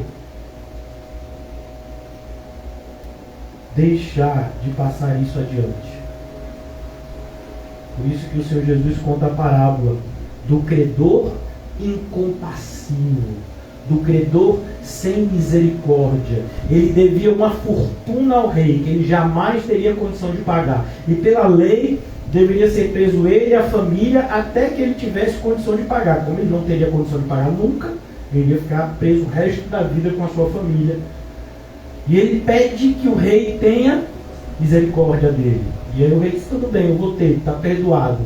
deixar de passar isso adiante. Por isso que o Senhor Jesus conta a parábola do credor incompassivo, do credor sem misericórdia. Ele devia uma fortuna ao rei, que ele jamais teria condição de pagar. E pela lei, deveria ser preso ele e a família até que ele tivesse condição de pagar. Como ele não teria condição de pagar nunca, ele ia ficar preso o resto da vida com a sua família. E ele pede que o rei tenha misericórdia dele. E aí o rei diz, tudo bem, eu vou ter, está perdoado.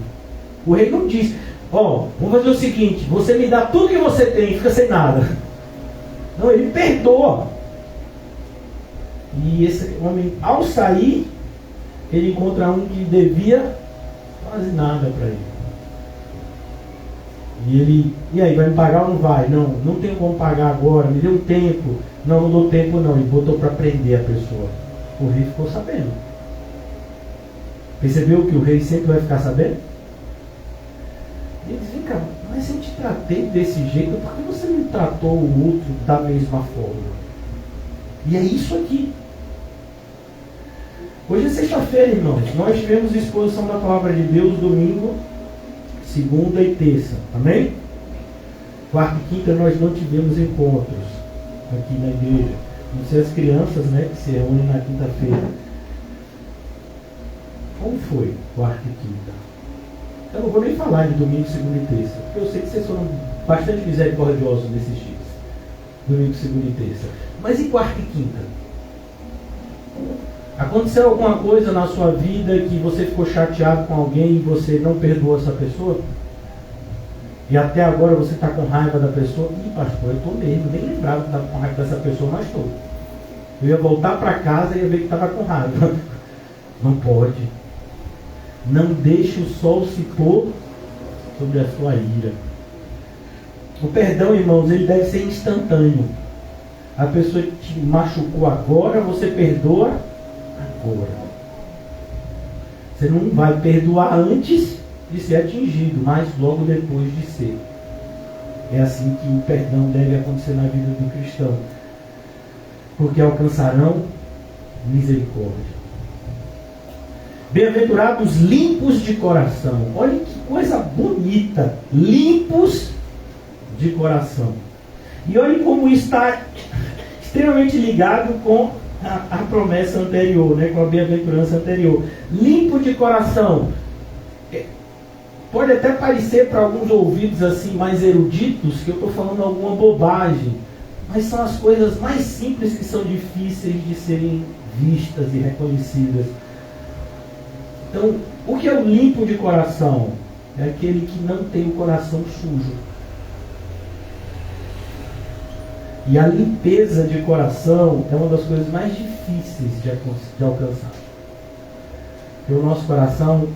O rei não diz, vamos fazer o seguinte, você me dá tudo que você tem e fica sem nada. Não, ele perdoa. E esse homem, ao sair, ele encontra um que devia quase nada para ele. E aí, vai me pagar ou não vai? Não tenho como pagar agora, me dê um tempo. Não dou tempo não. E botou para prender a pessoa. O rei ficou sabendo. Percebeu que o rei sempre vai ficar sabendo? Ele diz, vem cá, mas eu te tratei desse jeito, por que você não tratou o outro da mesma forma? E é isso aqui. Hoje é sexta-feira, irmãos. Nós tivemos exposição da Palavra de Deus domingo, segunda e terça. Amém? Quarta e quinta nós não tivemos encontros aqui na igreja. Não sei as crianças, que se reúnem na quinta-feira. Como foi quarta e quinta? Eu não vou nem falar de domingo, segunda e terça, porque eu sei que vocês foram bastante misericordiosos nesses dias. Domingo, segunda e terça. Mas e quarta e quinta? Aconteceu alguma coisa na sua vida que você ficou chateado com alguém e você não perdoou essa pessoa? E até agora você está com raiva da pessoa? Ih, pastor, eu estou mesmo, nem lembrava que estava com raiva dessa pessoa, mas estou. Eu ia voltar para casa e ia ver que estava com raiva. Não pode. Não deixe o sol se pôr sobre a sua ira. O perdão, irmãos, ele deve ser instantâneo. A pessoa te machucou agora, você perdoa agora. Você não vai perdoar antes de ser atingido, mas logo depois de ser. É assim que o perdão deve acontecer na vida do cristão. Porque alcançarão misericórdia. Bem-aventurados limpos de coração. Olha que coisa bonita. Limpos de coração. E olha como está extremamente ligado com a promessa anterior, com a bem-aventurança anterior. Limpo de coração. Pode até parecer para alguns ouvidos assim mais eruditos que eu estou falando alguma bobagem, mas são as coisas mais simples que são difíceis de serem vistas e reconhecidas. Então, o que é o limpo de coração? É aquele que não tem o coração sujo. E a limpeza de coração é uma das coisas mais difíceis de alcançar. Porque o nosso coração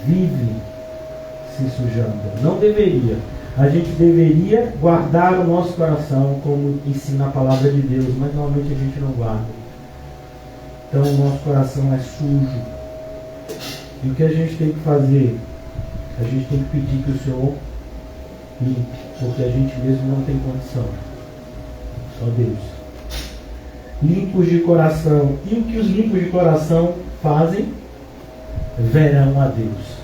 vive se sujando. Não deveria. A gente deveria guardar o nosso coração como ensina a palavra de Deus, mas normalmente a gente não guarda. Então o nosso coração é sujo. E o que a gente tem que fazer? A gente tem que pedir que o Senhor limpe, porque a gente mesmo não tem condição. Só Deus. Limpos de coração. E o que os limpos de coração fazem? Verão a Deus.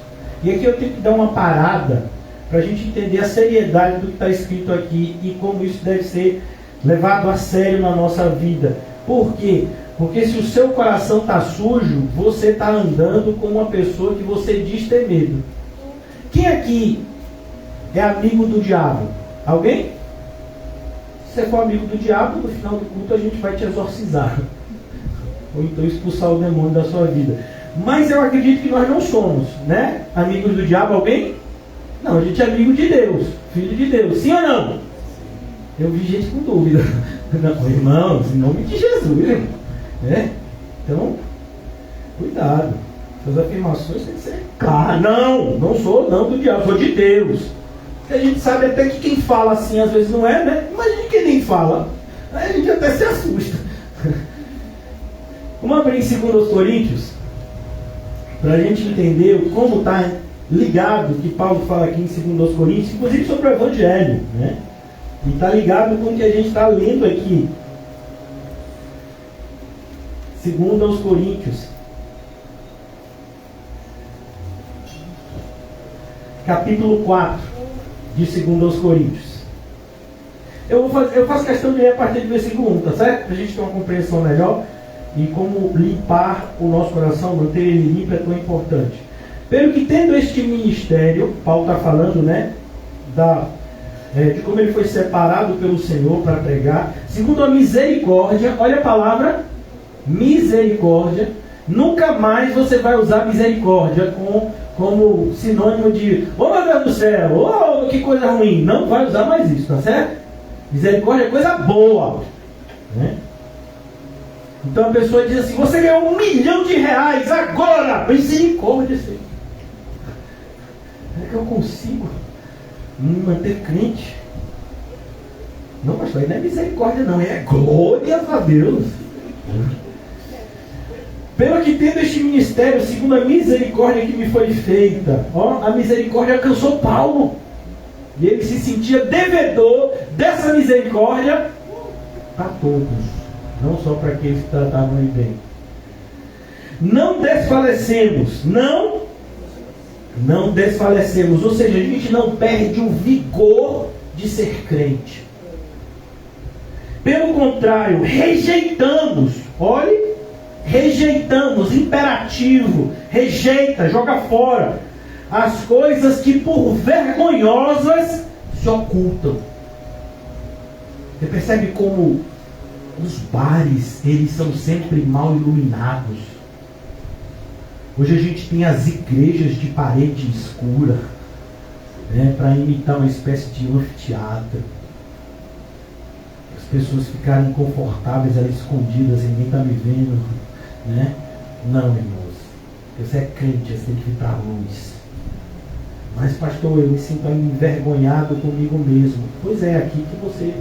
E aqui eu tenho que dar uma parada para a gente entender a seriedade do que está escrito aqui e como isso deve ser levado a sério na nossa vida. Por quê? Porque se o seu coração está sujo, você está andando com uma pessoa que você diz ter medo. Quem aqui é amigo do diabo? Alguém? Se você for amigo do diabo, no final do culto a gente vai te exorcizar. Ou então expulsar o demônio da sua vida. Mas eu acredito que nós não somos, né? Amigos do diabo, alguém? Não, a gente é amigo de Deus, filho de Deus. Sim ou não? Eu vi gente com dúvida. Não, irmãos, em nome de Jesus, né? Então, cuidado. Suas afirmações têm que ser claras. Não sou não do diabo, sou de Deus. A gente sabe até que quem fala assim às vezes não é, né? Imagina quem nem fala. Aí a gente até se assusta. Vamos abrir em 2 Coríntios, para a gente entender como está ligado o que Paulo fala aqui em 2 Coríntios, inclusive sobre o Evangelho, né? E está ligado com o que a gente está lendo aqui. 2 Coríntios, capítulo 4 de 2 Coríntios. Eu faço questão de ler a partir do versículo 1, tá certo? Para a gente ter uma compreensão melhor e como limpar o nosso coração, manter ele limpo é tão importante. Pelo que tendo este ministério, Paulo está falando, né? De como ele foi separado pelo Senhor para pregar, segundo a misericórdia, olha a palavra misericórdia. Nunca mais você vai usar misericórdia como sinônimo de meu Deus do céu, que coisa ruim. Não vai usar mais isso, tá certo? Misericórdia é coisa boa, né? Então a pessoa diz assim: você ganhou R$1 milhão agora, misericórdia, Senhor. É que eu consigo me manter crente? Não, pastor, aí não é misericórdia não, é glória a Deus. Pelo que tendo este ministério, segundo a misericórdia que me foi feita, a misericórdia alcançou Paulo. E ele se sentia devedor dessa misericórdia para todos, não só para aqueles que tratavam ele bem. Não desfalecemos, não desfalecemos, ou seja, a gente não perde o vigor de ser crente. Pelo contrário, rejeitamos, imperativo, rejeita, joga fora as coisas que por vergonhosas se ocultam. Você percebe como os bares, eles são sempre mal iluminados. Hoje a gente tem as igrejas de parede escura, né, para imitar uma espécie de anfiteatro. As pessoas ficarem confortáveis ali escondidas, ninguém está me vendo, né? Não, irmãos. Você é crente, você tem que vir para a luz. Mas pastor, eu me sinto envergonhado comigo mesmo. Pois é, aqui que você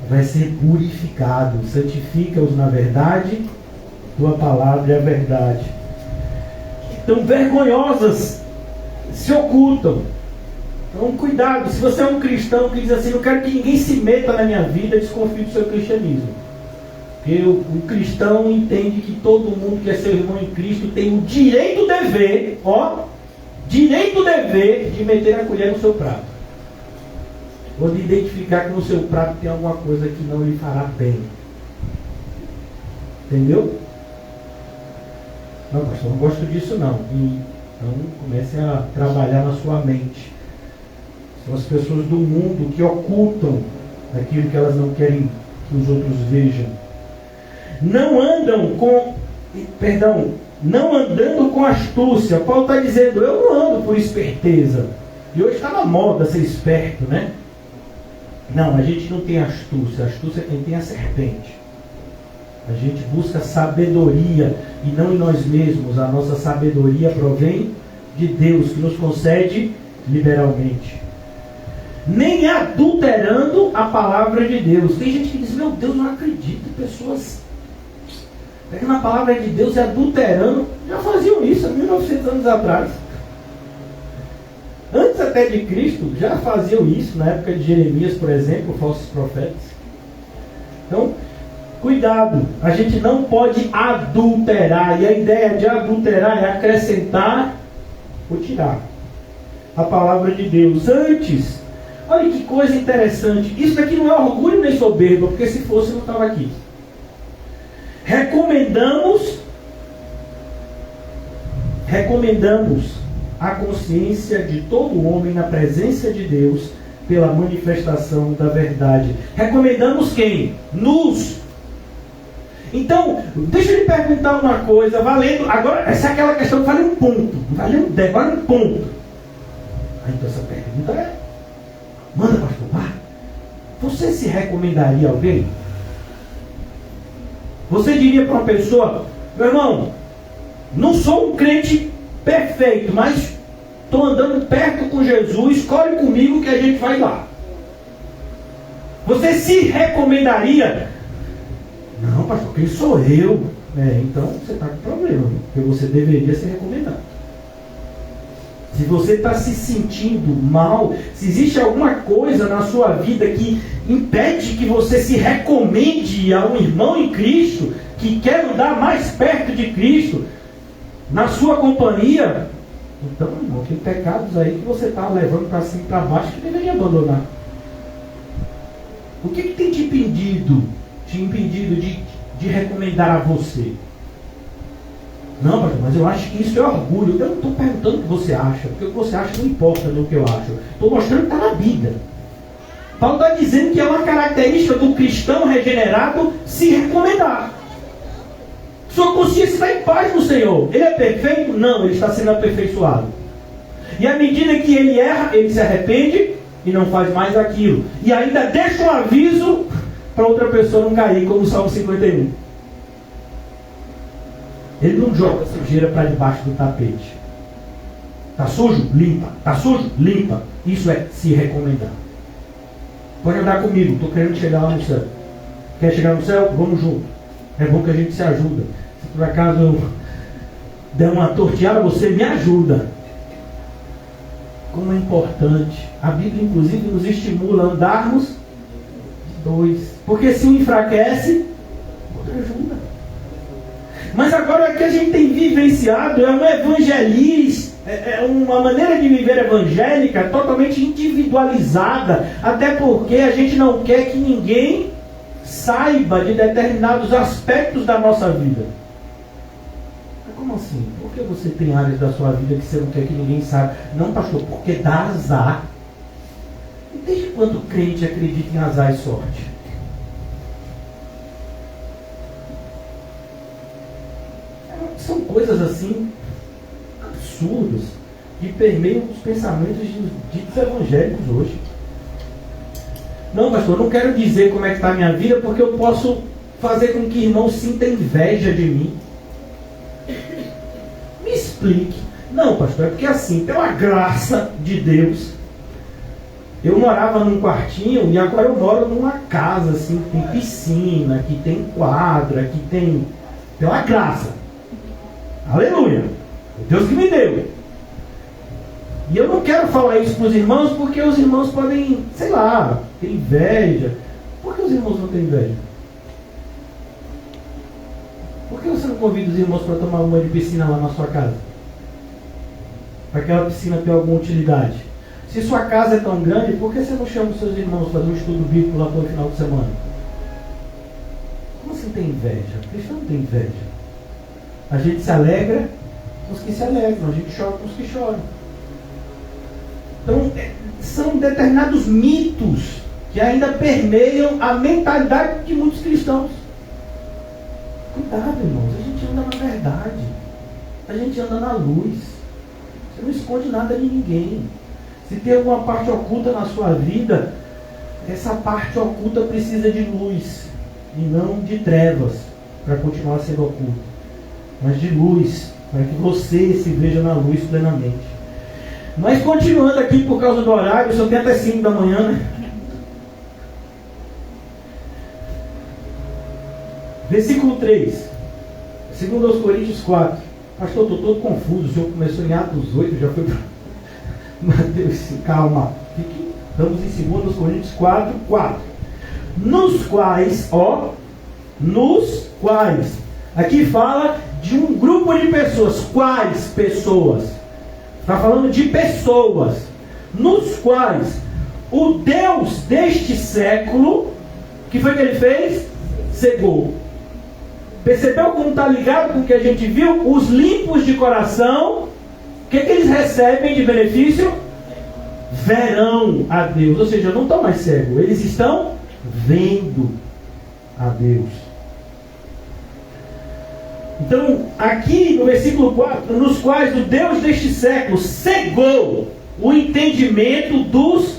vai ser purificado. Santifica-os na verdade, tua palavra é a verdade. Então, vergonhosas se ocultam. Então, cuidado. Se você é um cristão que diz assim: não quero que ninguém se meta na minha vida, desconfie do seu cristianismo. Porque o cristão entende que todo mundo que é seu irmão em Cristo tem o direito, dever, de meter a colher no seu prato. Ou de identificar que no seu prato tem alguma coisa que não lhe fará bem. Entendeu? Não, pastor, não gosto disso não. Então comece a trabalhar na sua mente. São as pessoas do mundo que ocultam aquilo que elas não querem que os outros vejam. Não andando com astúcia. Paulo está dizendo: eu não ando por esperteza. E hoje está na moda ser esperto, né? Não, a gente não tem astúcia. Astúcia é quem tem a serpente. A gente busca sabedoria e não em nós mesmos. A nossa sabedoria provém de Deus, que nos concede liberalmente. Nem adulterando a palavra de Deus. Tem gente que diz, meu Deus, não acredito. Pessoas pegando a palavra de Deus e adulterando. Já faziam isso há 1900 anos atrás. Antes até de Cristo, já faziam isso, na época de Jeremias, por exemplo, falsos profetas. Então, cuidado, a gente não pode adulterar, e a ideia de adulterar é acrescentar ou tirar a palavra de Deus. Antes, olha que coisa interessante, isso daqui não é orgulho nem soberba, porque se fosse não estava aqui. Recomendamos a consciência de todo homem na presença de Deus pela manifestação da verdade. Recomendamos quem? Então, deixa eu lhe perguntar uma coisa, valendo, agora, essa é aquela questão, vale um ponto, vale um 10, vale um ponto. Então essa pergunta é, manda pastor, vá. Você se recomendaria a alguém? Você diria para uma pessoa, meu irmão, não sou um crente perfeito, mas estou andando perto com Jesus, corre comigo que a gente vai lá. Você se recomendaria? Não, pastor, quem sou eu? Então você está com problema, porque você deveria ser recomendado. Se você está se sentindo mal, se existe alguma coisa na sua vida que impede que você se recomende a um irmão em Cristo, que quer andar mais perto de Cristo, na sua companhia, então, irmão, tem pecados aí que você está levando para cima e para baixo que deveria abandonar. O que tem te impedido de recomendar a você? Não, pastor, mas eu acho que isso é orgulho. Eu não estou perguntando o que você acha, porque o que você acha não importa no que eu acho. Estou mostrando que está na Bíblia. Paulo está dizendo que é uma característica do cristão regenerado se recomendar. Sua consciência está em paz no Senhor. Ele é perfeito? Não, ele está sendo aperfeiçoado. E à medida que ele erra, ele se arrepende e não faz mais aquilo. E ainda deixa um aviso para outra pessoa não cair, como o Salmo 51. Ele não joga sujeira para debaixo do tapete. Está sujo? Limpa. Está sujo? Limpa. Isso é se recomendar. Pode andar comigo, estou querendo chegar lá no céu. Quer chegar no céu? Vamos junto. É bom que a gente se ajuda. Se por acaso eu der uma torteada, você me ajuda. Como é importante. A Bíblia, inclusive, nos estimula a andarmos de dois. Porque se um enfraquece, o outro ajuda. Mas agora o que a gente tem vivenciado é um evangelismo, é uma maneira de viver evangélica totalmente individualizada. Até porque a gente não quer que ninguém saiba de determinados aspectos da nossa vida. Mas como assim? Por que você tem áreas da sua vida que você não quer que ninguém saiba? Não, pastor, porque dá azar. E desde quando o crente acredita em azar e sorte? São coisas assim absurdas que permeiam os pensamentos dos evangélicos hoje. Não, pastor, eu não quero dizer como é que está a minha vida, porque eu posso fazer com que irmão sinta inveja de mim. Me explique. Não, pastor, é porque assim, pela graça de Deus, eu morava num quartinho e agora eu moro numa casa assim, que tem piscina, que tem quadra, que tem... Pela graça. Aleluia. O Deus que me deu. E eu não quero falar isso para os irmãos, porque os irmãos podem, sei lá, ter inveja. Por que os irmãos não têm inveja? Por que você não convida os irmãos para tomar uma de piscina lá na sua casa? Para aquela piscina ter alguma utilidade? Se sua casa é tão grande, por que você não chama os seus irmãos para fazer um estudo bíblico lá todo final de semana? Como assim tem inveja? O cristão não tem inveja. A gente se alegra com os que se alegram, a gente chora com os que choram. Então, são determinados mitos que ainda permeiam a mentalidade de muitos cristãos. Cuidado, irmãos, a gente anda na verdade. A gente anda na luz. Você não esconde nada de ninguém. Se tem alguma parte oculta na sua vida, essa parte oculta precisa de luz e não de trevas para continuar sendo oculta, mas de luz, para que você se veja na luz plenamente. Mas continuando aqui por causa do horário, só tem até 5 da manhã, né? Versículo 3, 2 Coríntios 4. Pastor, estou todo confuso. O senhor começou em Atos 8, já foi para Mateus. Calma. Estamos em 2 Coríntios 4, 4. Nos quais, aqui fala de um grupo de pessoas. Quais pessoas? Está falando de pessoas. Nos quais o Deus deste século, que foi que ele fez? Cegou. Percebeu como está ligado com o que a gente viu? Os limpos de coração, o que eles recebem de benefício? Verão a Deus. Ou seja, não estão mais cegos, eles estão vendo a Deus. Então, aqui no versículo 4, nos quais o Deus deste século cegou o entendimento dos,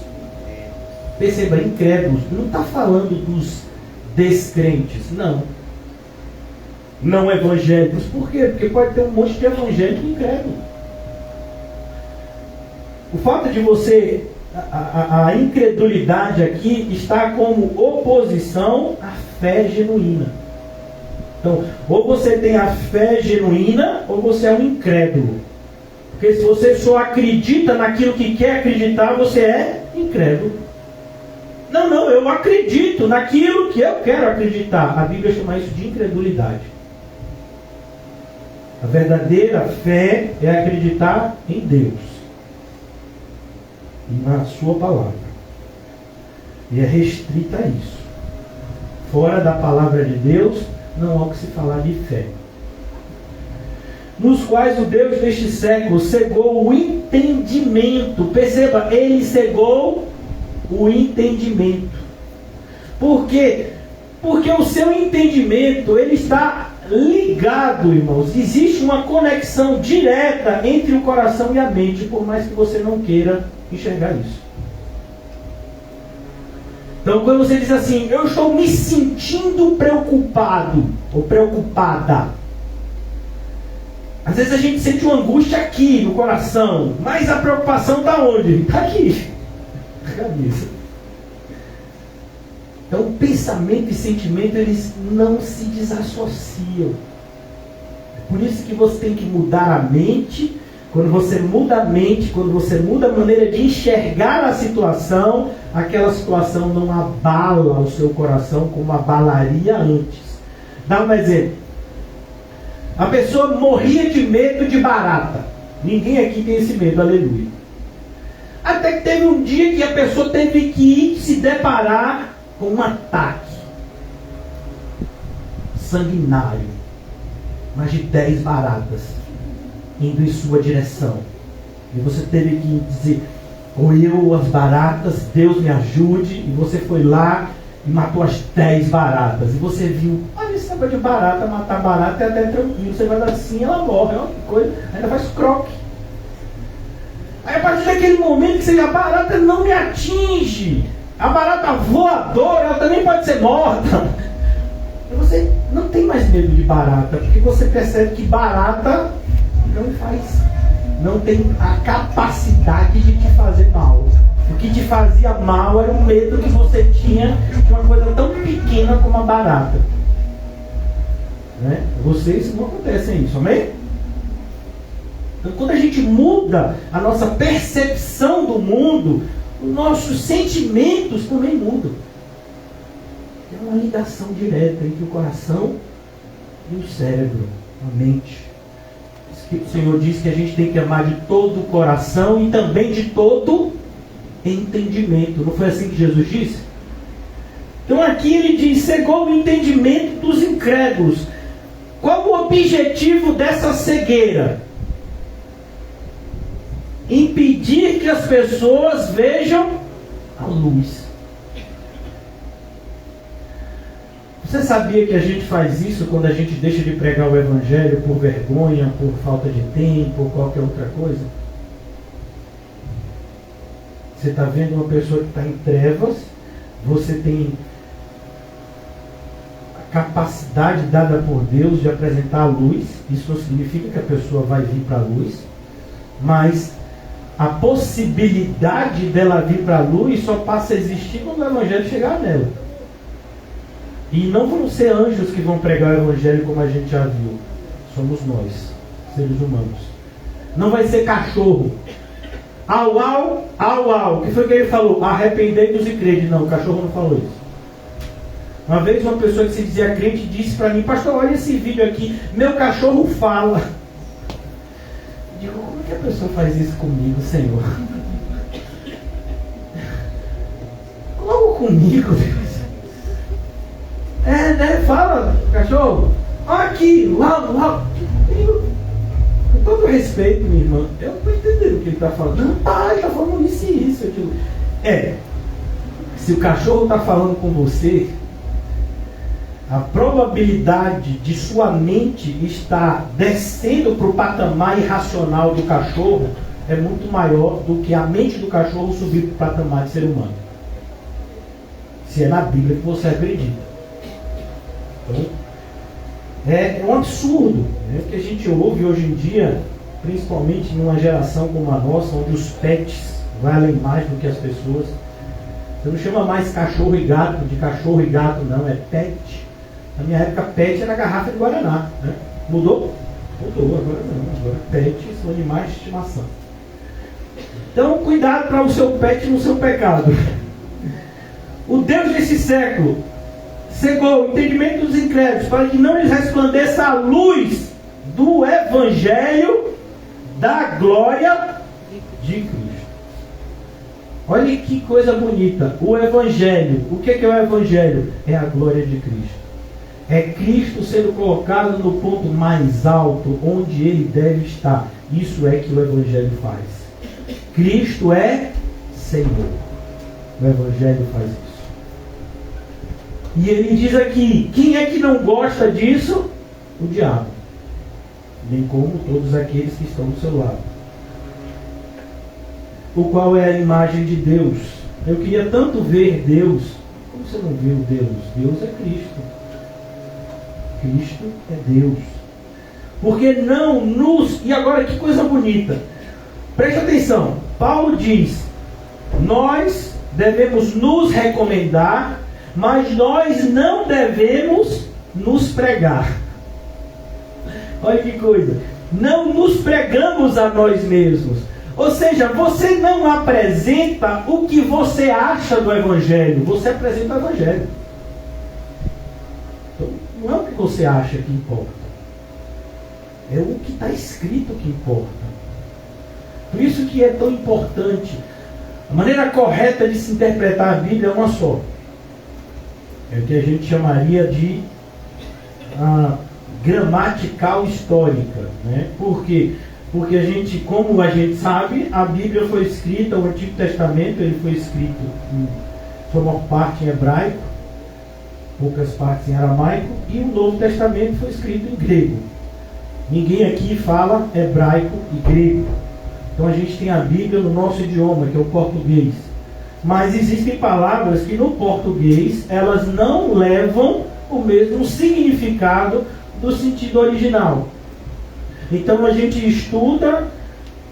perceba, incrédulos. Não está falando dos descrentes, não evangélicos. Por quê? Porque pode ter um monte de evangélico incrédulo. O fato de você, a incredulidade aqui está como oposição à fé genuína. Então, ou você tem a fé genuína, ou você é um incrédulo. Porque se você só acredita naquilo que quer acreditar, você é incrédulo. Não, eu acredito naquilo que eu quero acreditar. A Bíblia chama isso de incredulidade. A verdadeira fé é acreditar em Deus e na sua palavra. E é restrita a isso. Fora da palavra de Deus, não há o que se falar de fé. Nos quais o Deus deste século cegou o entendimento. Perceba, ele cegou o entendimento. Por quê? Porque o seu entendimento, ele está ligado, irmãos. Existe uma conexão direta entre o coração e a mente, por mais que você não queira enxergar isso. Então, quando você diz assim, eu estou me sentindo preocupado ou preocupada, às vezes a gente sente uma angústia aqui no coração, mas a preocupação está onde? Está aqui, na cabeça. Então, pensamento e sentimento, eles não se desassociam. É por isso que você tem que mudar a mente. Quando você muda a mente, quando você muda a maneira de enxergar a situação, aquela situação não abala o seu coração como abalaria antes. Dá um exemplo. A pessoa morria de medo de barata. Ninguém aqui tem esse medo, aleluia. Até que teve um dia que a pessoa teve que ir se deparar com um ataque sanguinário. Mais de 10 baratas indo em sua direção. E você teve que dizer, ou eu ou as baratas, Deus me ajude. E você foi lá e matou as 10 baratas. E você viu, olha esse negócio de barata, matar barata é até tranquilo. Você vai dar assim, ela morre, olha que coisa. Ainda faz croque. Aí a partir daquele momento que você diz, a barata não me atinge. A barata voadora, ela também pode ser morta. E você não tem mais medo de barata, porque você percebe que barata não tem a capacidade de te fazer mal. O que te fazia mal era o medo que você tinha de uma coisa tão pequena como a barata. Né? Vocês não acontecem isso, amém? Então, quando a gente muda a nossa percepção do mundo, os nossos sentimentos também mudam. É uma ligação direta entre o coração e o cérebro, a mente. O Senhor diz que a gente tem que amar de todo o coração e também de todo entendimento. Não foi assim que Jesus disse? Então aqui ele diz, cegou o entendimento dos incrédulos. Qual o objetivo dessa cegueira? Impedir que as pessoas vejam a luz. Você sabia que a gente faz isso quando a gente deixa de pregar o Evangelho por vergonha, por falta de tempo ou qualquer outra coisa? Você está vendo uma pessoa que está em trevas, você tem a capacidade dada por Deus de apresentar a luz. Isso não significa que a pessoa vai vir para a luz, mas a possibilidade dela vir para a luz só passa a existir quando o Evangelho chegar nela. E não vão ser anjos que vão pregar o Evangelho como a gente já viu. Somos nós, seres humanos. Não vai ser cachorro. Au, au, au, au. O que foi que ele falou? Arrependei-vos e crede. Não, o cachorro não falou isso. Uma vez uma pessoa que se dizia crente disse para mim: pastor, olha esse vídeo aqui, meu cachorro fala. Eu digo, como é que a pessoa faz isso comigo, Senhor? Logo comigo, Deus. Né? Fala, cachorro. Aqui, lá. Com todo respeito, minha irmã, eu não estou entendendo o que ele está falando. Não, ele está falando isso, aquilo. Se o cachorro está falando com você, a probabilidade de sua mente estar descendo para o patamar irracional do cachorro é muito maior do que a mente do cachorro subir para o patamar de ser humano. Se é na Bíblia que você acredita. Então, é um absurdo, né, que a gente ouve hoje em dia, principalmente numa geração como a nossa, onde os pets valem mais do que as pessoas. Você não chama mais cachorro e gato de cachorro e gato, não, é pet. Na minha época, pet era garrafa de Guaraná. Né? Mudou? Mudou, agora não. Agora pet são animais de estimação. Então, cuidado para o seu pet no seu pecado. O Deus desse século cegou o entendimento dos incrédulos para que não lhes resplandeça a luz do Evangelho da glória de Cristo. Olha que coisa bonita. O Evangelho. O que é o Evangelho? É a glória de Cristo. É Cristo sendo colocado no ponto mais alto, onde Ele deve estar. Isso é que o Evangelho faz. Cristo é Senhor. O Evangelho faz isso. E ele diz aqui, quem é que não gosta disso? O diabo. Bem como todos aqueles que estão do seu lado. O qual é a imagem de Deus. Eu queria tanto ver Deus. Como você não vê o Deus? Deus é Cristo. Cristo é Deus. Porque não nos... E agora que coisa bonita. Preste atenção. Paulo diz, nós devemos nos recomendar, mas nós não devemos nos pregar. Olha que coisa. Não nos pregamos a nós mesmos. Ou seja, você não apresenta o que você acha do Evangelho. Você apresenta o Evangelho. Então, não é o que você acha que importa. É o que está escrito que importa. Por isso que é tão importante. A maneira correta de se interpretar a Bíblia é uma só. É o que a gente chamaria de gramatical histórica. Né? Por quê? Porque a gente, como a gente sabe, a Bíblia foi escrita, o Antigo Testamento ele foi escrito em sua maior parte em hebraico, poucas partes em aramaico, e o Novo Testamento foi escrito em grego. Ninguém aqui fala hebraico e grego. Então a gente tem a Bíblia no nosso idioma, que é o português. Mas existem palavras que no português elas não levam o mesmo significado do sentido original. Então a gente estuda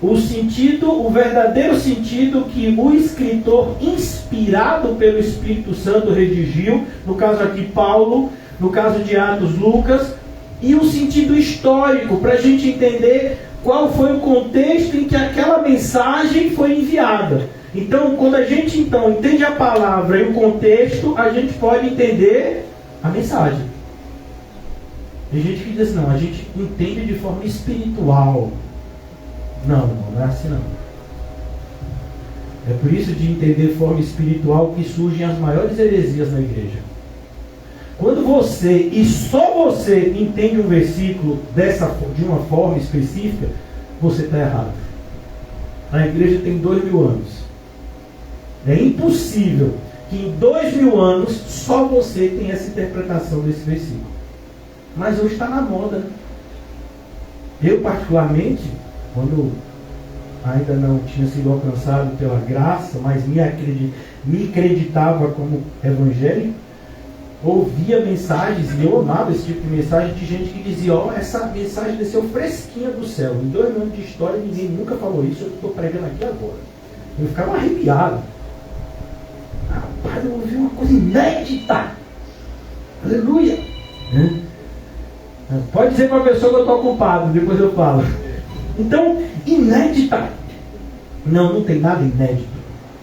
o sentido, o verdadeiro sentido que o escritor inspirado pelo Espírito Santo redigiu, no caso aqui Paulo, no caso de Atos Lucas, e o sentido histórico, para a gente entender qual foi o contexto em que aquela mensagem foi enviada. Então, quando a gente entende a palavra e o contexto, a gente pode entender a mensagem. Tem gente que diz, não, a gente entende de forma espiritual. Não é assim não. É por isso de entender de forma espiritual que surgem as maiores heresias na igreja. Quando você, e só você, entende um versículo de uma forma específica, você está errado. A igreja tem 2000 anos. É impossível que em 2000 anos só você tenha essa interpretação desse versículo. Mas hoje está na moda. Eu particularmente, quando ainda não tinha sido alcançado pela graça, mas me acreditava como evangélico, ouvia mensagens, e eu amava esse tipo de mensagem, de gente que dizia, essa mensagem desceu fresquinha do céu. Em 2 anos de história, ninguém nunca falou isso, eu estou pregando aqui agora. Eu ficava arrepiado. Rapaz, eu ouvi uma coisa inédita. Aleluia. Pode dizer para a pessoa que eu estou ocupado, depois eu falo. Então, inédita. Não tem nada inédito.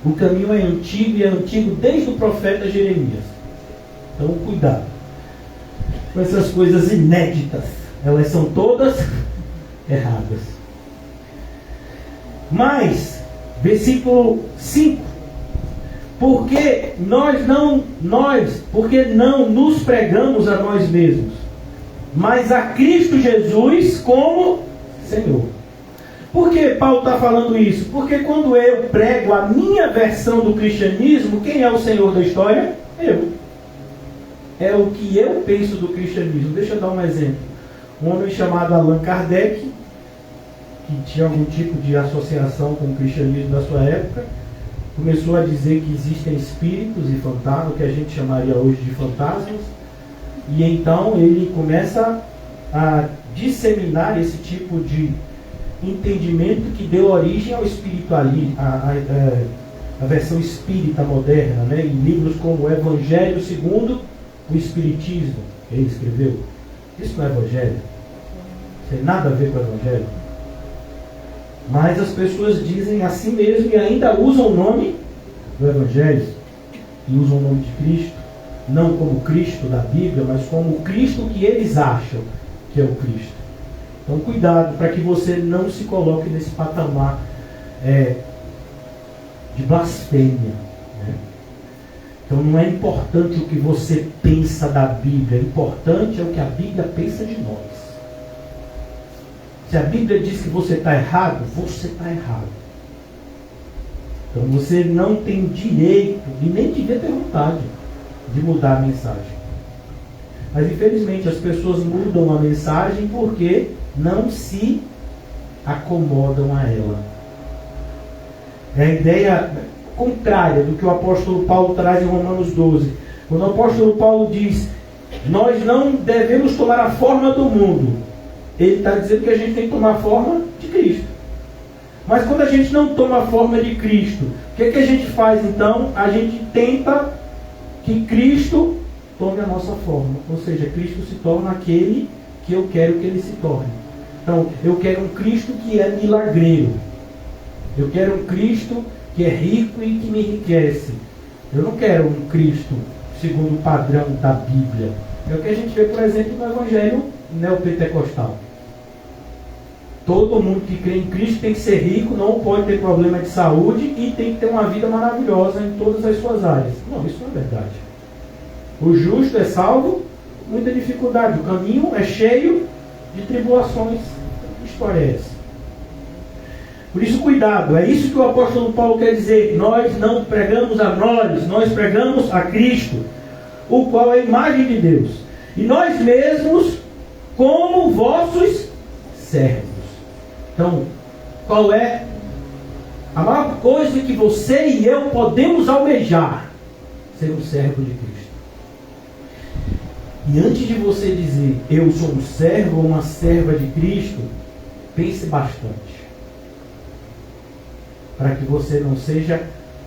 O caminho é antigo, e é antigo desde o profeta Jeremias. Então, cuidado com essas coisas inéditas. Elas são todas erradas. Mas, versículo 5. Porque não nos pregamos a nós mesmos, mas a Cristo Jesus como Senhor. Por que Paulo está falando isso? Porque quando eu prego a minha versão do cristianismo, quem é o Senhor da história? Eu. É o que eu penso do cristianismo. Deixa eu dar um exemplo. Um homem chamado Allan Kardec, que tinha algum tipo de associação com o cristianismo da sua época, começou a dizer que existem espíritos e fantasmas, o que a gente chamaria hoje de fantasmas, e então ele começa a disseminar esse tipo de entendimento que deu origem ao espiritualismo, a versão espírita moderna, né? Em livros como o Evangelho segundo o Espiritismo, que ele escreveu. Isso não é Evangelho, não tem nada a ver com o Evangelho. Mas as pessoas dizem assim mesmo e ainda usam o nome do Evangelho, e usam o nome de Cristo, não como Cristo da Bíblia, mas como o Cristo que eles acham que é o Cristo. Então cuidado para que você não se coloque nesse patamar de blasfêmia, né? Então não é importante o que você pensa da Bíblia, importante é o que a Bíblia pensa de nós. Se a Bíblia diz que você está errado, você está errado. Então você não tem direito, e nem devia ter vontade, de mudar a mensagem. Mas infelizmente as pessoas mudam a mensagem porque não se acomodam a ela. É a ideia contrária do que o apóstolo Paulo traz em Romanos 12. Quando o apóstolo Paulo diz, nós não devemos tomar a forma do mundo, ele está dizendo que a gente tem que tomar a forma de Cristo. Mas quando a gente não toma a forma de Cristo, o que a gente faz então? A gente tenta que Cristo tome a nossa forma. Ou seja, Cristo se torna aquele que eu quero que ele se torne. Então, eu quero um Cristo que é milagreiro. Eu quero um Cristo que é rico e que me enriquece. Eu não quero um Cristo segundo o padrão da Bíblia. É o que a gente vê, por exemplo, no Evangelho neopentecostal. Todo mundo que crê em Cristo tem que ser rico, não pode ter problema de saúde e tem que ter uma vida maravilhosa em todas as suas áreas. Não, isso não é verdade. O justo é salvo, muita dificuldade. O caminho é cheio de tribulações. Que história é essa? Por isso, cuidado. É isso que o apóstolo Paulo quer dizer. Nós não pregamos a nós pregamos a Cristo, o qual é a imagem de Deus. E nós mesmos, como vossos servos. Então, qual é a maior coisa que você e eu podemos almejar? Ser um servo de Cristo. E antes de você dizer, eu sou um servo ou uma serva de Cristo, pense bastante. Para que você não seja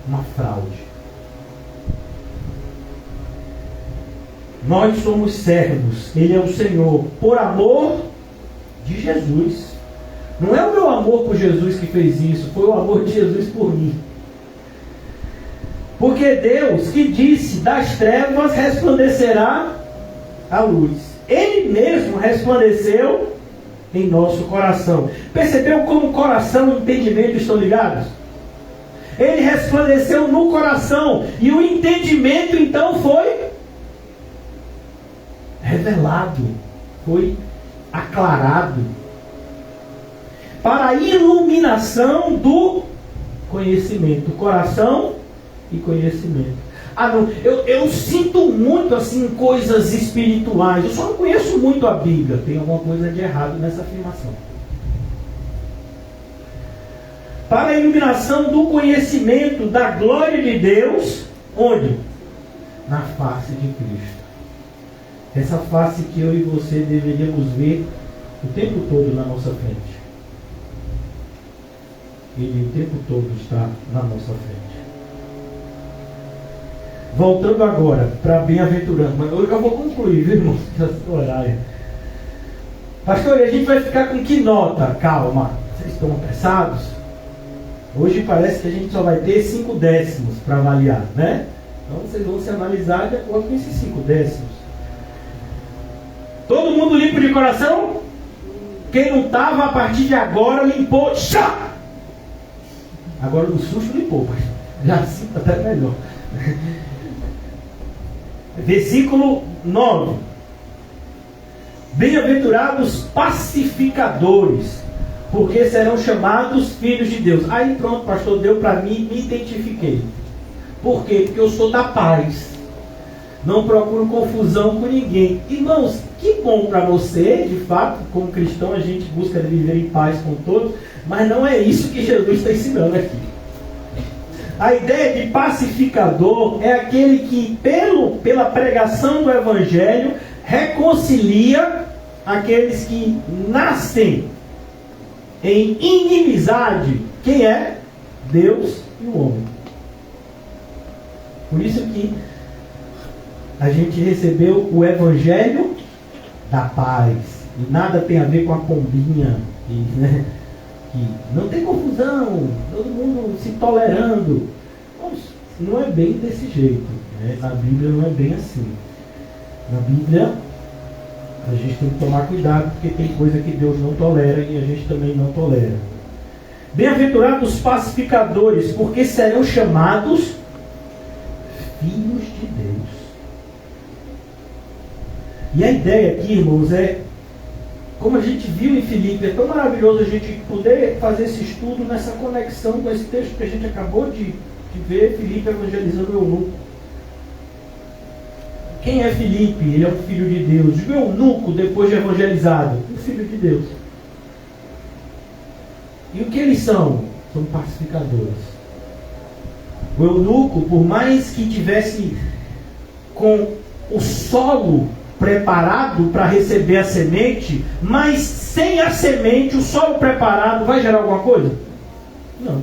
uma fraude. Nós somos servos, Ele é o Senhor, por amor de Jesus. Não é o meu amor por Jesus que fez isso, foi o amor de Jesus por mim. Porque Deus que disse, das trevas resplandecerá a luz. Ele mesmo resplandeceu em nosso coração. Percebeu como o coração e o entendimento estão ligados? Ele resplandeceu no coração e o entendimento então foi revelado, foi aclarado para a iluminação do conhecimento, coração e conhecimento. Não, eu sinto muito assim coisas espirituais, eu só não conheço muito a Bíblia. Tem alguma coisa de errado nessa afirmação. para a iluminação do conhecimento da glória de Deus, onde? Na face de Cristo. Essa face que eu e você deveríamos ver o tempo todo na nossa frente. Ele o tempo todo está na nossa frente. Voltando agora para bem-aventurança, mas eu já vou concluir, viu, irmãos? Horário. Pastor, e a gente vai ficar com que nota? Calma, vocês estão apressados? Hoje parece que a gente só vai ter 5 décimos para avaliar, né? Então vocês vão se analisar de acordo com esses 5 décimos. Todo mundo limpo de coração? Quem não estava, a partir de agora limpou. Chá! Agora no susto limpou, pastor. Já sinto até melhor. Versículo 9. Bem-aventurados pacificadores, porque serão chamados filhos de Deus. Aí pronto, pastor, deu para mim, me identifiquei. Por quê? Porque eu sou da paz. Não procuro confusão com ninguém. Irmãos, que bom para você, de fato, como cristão, a gente busca viver em paz com todos, mas não é isso que Jesus está ensinando aqui. A ideia de pacificador é aquele que, pela pregação do Evangelho, reconcilia aqueles que nascem em inimizade. Quem é? Deus e o homem. Por isso que a gente recebeu o Evangelho da paz. E nada tem a ver com a pombinha. Né? Que não tem confusão, todo mundo se tolerando. Não é bem desse jeito. Né? Na Bíblia não é bem assim. Na Bíblia a gente tem que tomar cuidado, porque tem coisa que Deus não tolera e a gente também não tolera. Bem-aventurados os pacificadores, porque serão chamados filhos de Deus. E a ideia aqui, irmãos, é, como a gente viu em Filipe, é tão maravilhoso a gente poder fazer esse estudo nessa conexão com esse texto que a gente acabou de ver, Filipe evangelizando o eunuco. Quem é Filipe? Ele é um filho de Deus. O eunuco, depois de evangelizado, um filho de Deus. E o que eles são? São pacificadores. O eunuco, por mais que tivesse com o solo preparado para receber a semente, mas sem a semente, o solo preparado vai gerar alguma coisa? Não.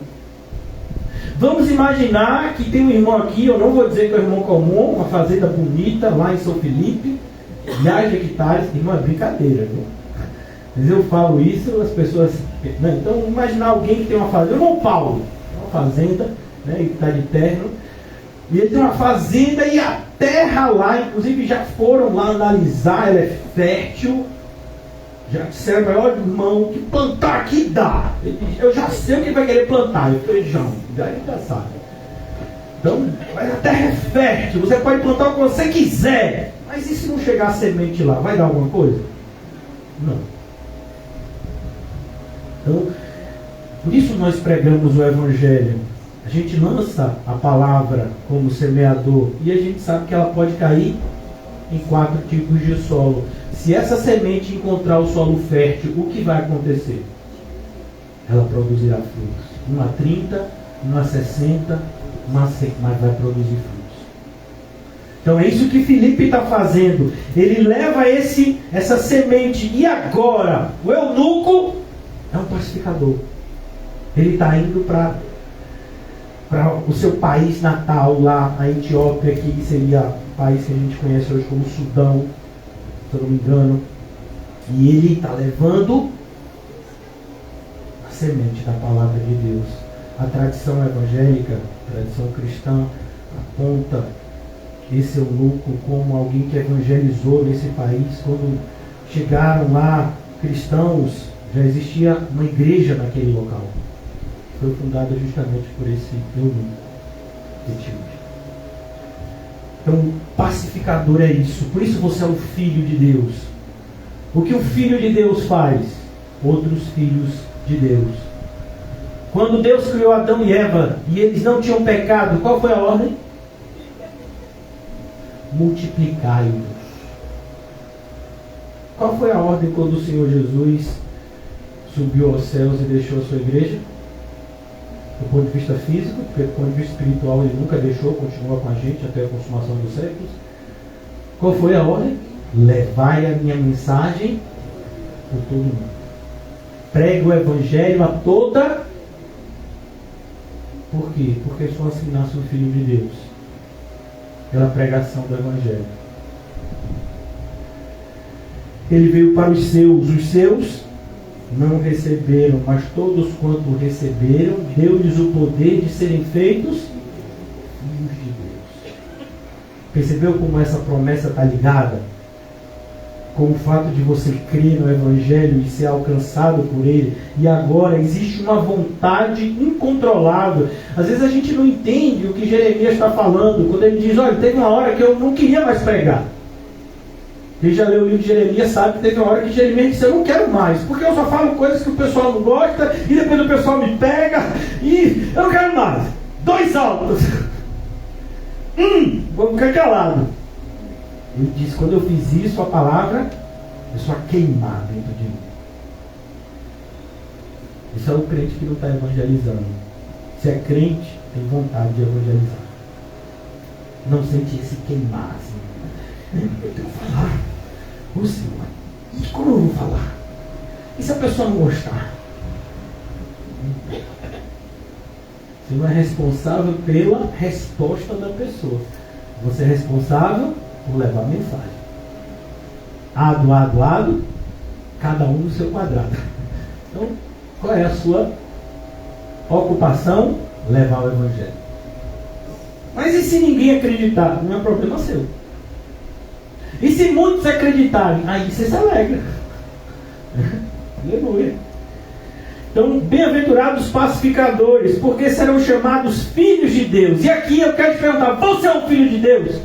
Vamos imaginar que tem um irmão aqui, eu não vou dizer que é um irmão comum, uma fazenda bonita lá em São Felipe, milhares de hectares, irmão, é brincadeira, viu? Mas eu falo isso, as pessoas... Né? Então, imaginar alguém que tem uma fazenda, o irmão Paulo, uma fazenda, né, ele está de terno, e ele tem uma fazenda e a terra lá, inclusive já foram lá analisar, ela é fértil. Já disseram, olha irmão, que plantar aqui dá. Eu já sei o que vai querer plantar, o feijão, daí já sabe. Então, a terra é fértil, você pode plantar o que você quiser. Mas e se não chegar a semente lá, vai dar alguma coisa? Não. Então, por isso nós pregamos o Evangelho. A gente lança a palavra como semeador e a gente sabe que ela pode cair em 4 tipos de solo. Se essa semente encontrar o solo fértil, o que vai acontecer? Ela produzirá frutos. Uma 30, uma 60, mas vai produzir frutos. Então é isso que Filipe está fazendo. Ele leva essa semente. E agora? O eunuco é um pacificador. Ele está indo para o seu país natal, lá a Etiópia, que seria o país que a gente conhece hoje como Sudão, se eu não me engano. E ele está levando a semente da palavra de Deus. A tradição evangélica, a tradição cristã, aponta esse eunuco como alguém que evangelizou nesse país. Quando chegaram lá cristãos, já existia uma igreja naquele local. Foi fundada justamente por esse eunuco etíope. Então, pacificador é isso. Por isso você é um filho de Deus. O que o filho de Deus faz? Outros filhos de Deus. Quando Deus criou Adão e Eva e eles não tinham pecado, qual foi a ordem? Multiplicai-vos. Qual foi a ordem quando o Senhor Jesus subiu aos céus e deixou a sua igreja? Do ponto de vista físico, porque do ponto de vista espiritual ele nunca deixou, continua com a gente até a consumação dos séculos. Qual foi a ordem? Levai a minha mensagem por todo mundo. Prega o evangelho a toda. Por quê? Porque só assim nasce o Filho de Deus. Pela pregação do evangelho. Ele veio para os seus não receberam, mas todos quanto receberam, deu-lhes o poder de serem feitos filhos de Deus. Percebeu como essa promessa está ligada? Com o fato de você crer no Evangelho e ser alcançado por ele. E agora existe uma vontade incontrolável. Às vezes a gente não entende o que Jeremias está falando. Quando ele diz, olha, teve uma hora que eu não queria mais pregar. Quem já leu o livro de Jeremias sabe que teve uma hora que Jeremias disse, eu não quero mais. Porque eu só falo coisas que o pessoal não gosta. E depois o pessoal me pega. E eu não quero mais. 2 altos. Vou ficar calado. Ele diz, quando eu fiz isso, a palavra começou a queimar dentro de mim. Isso é o crente que não está evangelizando. Se é crente, tem vontade de evangelizar. Não sente esse queimar assim. Eu tenho que falar. Ô Senhor, e como eu vou falar? E se a pessoa não gostar? Você não é responsável pela resposta da pessoa. Você é responsável por levar a mensagem. Lado, cada um no seu quadrado. Então, qual é a sua ocupação? Levar o Evangelho. Mas e se ninguém acreditar? Não é problema seu. E se muitos acreditarem? Aí você se alegra. Aleluia. Então, bem-aventurados pacificadores, porque serão chamados filhos de Deus. E aqui eu quero te perguntar, você é um filho de Deus?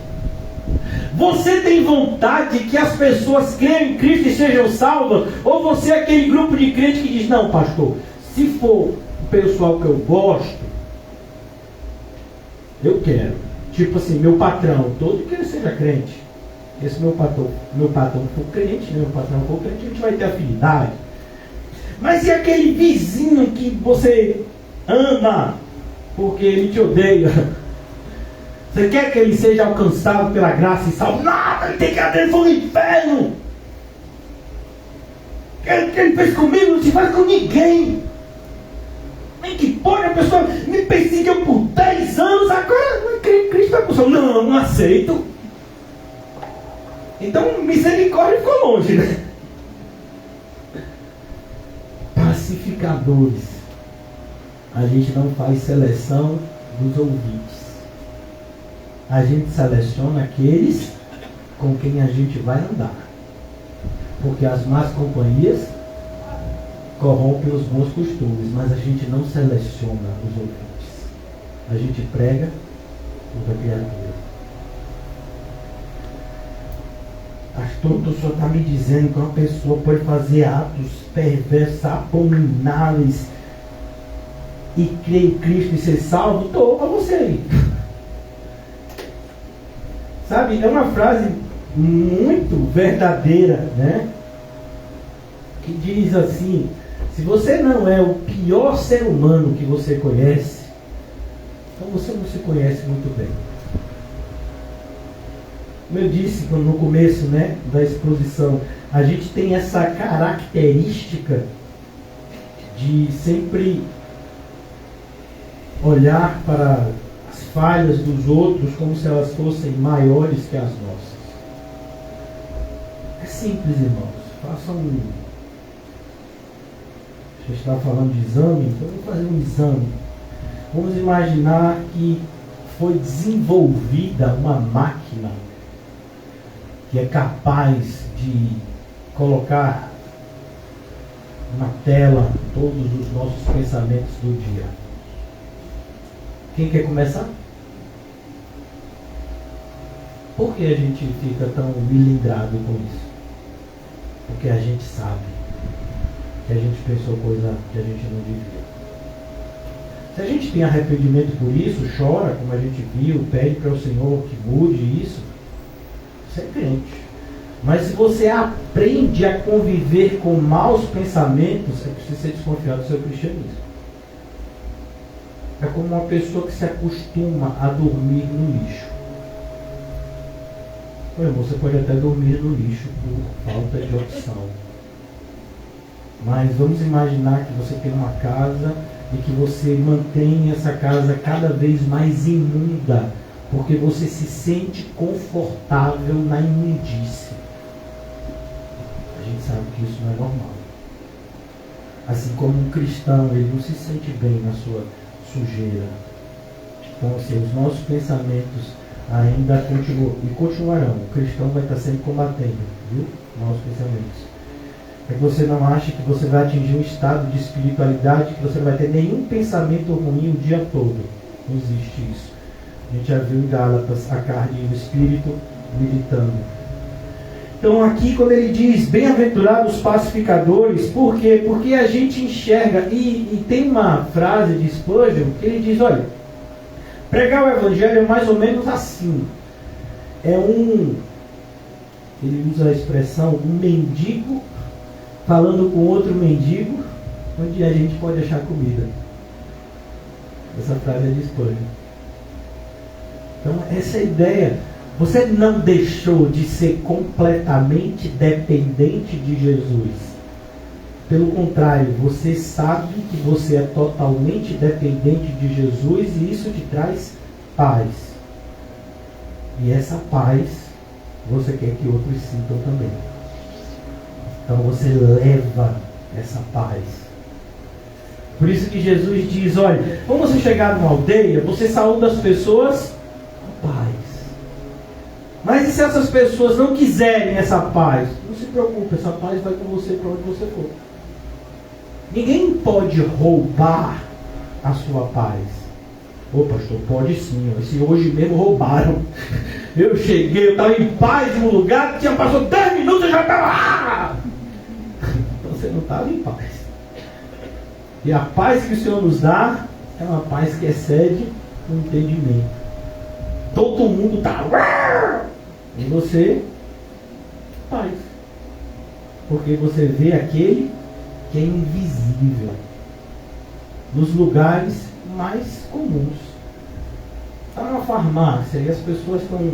Você tem vontade que as pessoas creiam em Cristo e sejam salvas? Ou você é aquele grupo de crentes que diz, não, pastor, se for o pessoal que eu gosto, eu quero. Tipo assim, meu patrão, todo que ele seja crente. Esse meu patrão for crente, meu patrão for crente, a gente vai ter afinidade. Mas e aquele vizinho que você ama, porque ele te odeia? Você quer que ele seja alcançado pela graça e salvo? Nada, ele tem que ir dentro do inferno. O que ele fez comigo não se faz com ninguém. Nem que pode, a pessoa me perseguiu por 10 anos, agora Cristo vai para o céu. Não, não aceito. Então, misericórdia ficou longe, né? Pacificadores. A gente não faz seleção dos ouvintes. A gente seleciona aqueles com quem a gente vai andar. Porque as más companhias corrompem os bons costumes, mas a gente não seleciona os ouvintes. A gente prega toda criatura. Pastor, o senhor está me dizendo que uma pessoa pode fazer atos perversos, abomináveis e crer em Cristo e ser salvo? Estou para você aí. Sabe, é uma frase muito verdadeira, né? Que diz assim, se você não é o pior ser humano que você conhece, então você não se conhece muito bem. Como eu disse no começo, né, da exposição, a gente tem essa característica de sempre olhar para as falhas dos outros como se elas fossem maiores que as nossas. É simples, irmãos. Façam um... A gente está falando de exame, então vamos fazer um exame. Vamos imaginar que foi desenvolvida uma máquina que é capaz de colocar na tela todos os nossos pensamentos do dia. Quem quer começar? Por que a gente fica tão milindrado com isso? Porque a gente sabe que a gente pensou coisa que a gente não devia. Se a gente tem arrependimento por isso, chora, como a gente viu, pede para o Senhor que mude isso, você é crente. Mas se você aprende a conviver com maus pensamentos, você precisa ser desconfiado do seu cristianismo. é como uma pessoa que se acostuma a dormir no lixo. Você pode até dormir no lixo por falta de opção. Mas vamos imaginar que você tem uma casa e que você mantém essa casa cada vez mais imunda, porque você se sente confortável na imundície. A gente sabe que isso não é normal. Assim como um cristão, ele não se sente bem na sua sujeira. Então, assim, os nossos pensamentos ainda continuam e continuarão. O cristão vai estar sempre combatendo, viu? Nossos pensamentos. É que você não acha que você vai atingir um estado de espiritualidade que você não vai ter nenhum pensamento ruim o dia todo. Não existe isso. A gente já viu em Gálatas a carne e o espírito militando. Então aqui quando ele diz bem-aventurados os pacificadores, por quê? Porque a gente enxerga, e tem uma frase de Spurgeon que ele diz, olha, pregar o evangelho é mais ou menos assim. Ele usa a expressão, um mendigo falando com outro mendigo, onde a gente pode achar comida. Essa frase é de Spurgeon. Então essa é a ideia. Você não deixou de ser completamente dependente de Jesus. Pelo contrário, você sabe que você é totalmente dependente de Jesus e isso te traz paz. E essa paz você quer que outros sintam também. Então você leva essa paz. Por isso que Jesus diz, olha, quando você chegar numa aldeia, você saúda as pessoas com paz. Mas e se essas pessoas não quiserem essa paz? Não se preocupe, essa paz vai com você para onde você for. Ninguém pode roubar a sua paz. Ô pastor, pode sim. Se hoje mesmo roubaram. Eu cheguei, eu estava em paz no lugar, tinha passado 10 minutos e já estava... Então você não estava em paz. E a paz que o Senhor nos dá é uma paz que excede o entendimento. Todo mundo está... E você, paz. Porque você vê aquele que é invisível nos lugares mais comuns. Está numa farmácia e as pessoas estão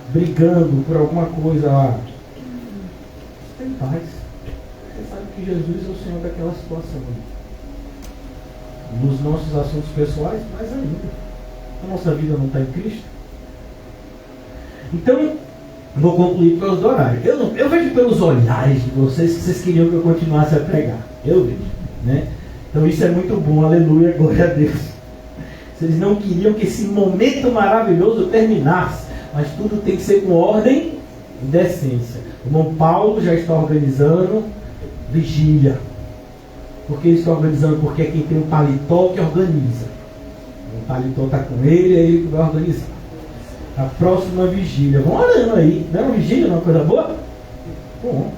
brigando por alguma coisa lá. Você tem paz. Você sabe que Jesus é o Senhor daquela situação. Nos nossos assuntos pessoais, mais ainda. A nossa vida não está em Cristo. Então, vou concluir pelos horários. Eu vejo pelos olhares de vocês que vocês queriam que eu continuasse a pregar. Eu vejo, né? Então isso é muito bom, aleluia, glória a Deus. Vocês não queriam que esse momento maravilhoso terminasse, mas tudo tem que ser com ordem e decência. O irmão Paulo já está organizando vigília. Por que ele está organizando? Porque é quem tem um paletó que organiza. O paletó está com ele, é ele que vai organizar. A próxima vigília. Vão orando aí. Não é uma vigília, não é uma coisa boa? Bom.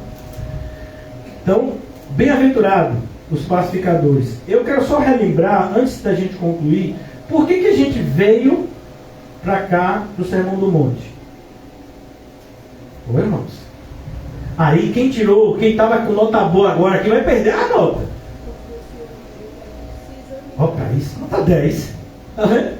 Então, bem-aventurado os pacificadores. Eu quero só relembrar, antes da gente concluir, por que a gente veio para cá, para o Sermão do Monte. Ô irmãos. Aí quem estava com nota boa agora, quem vai perder a nota? Opa, isso, nota 10.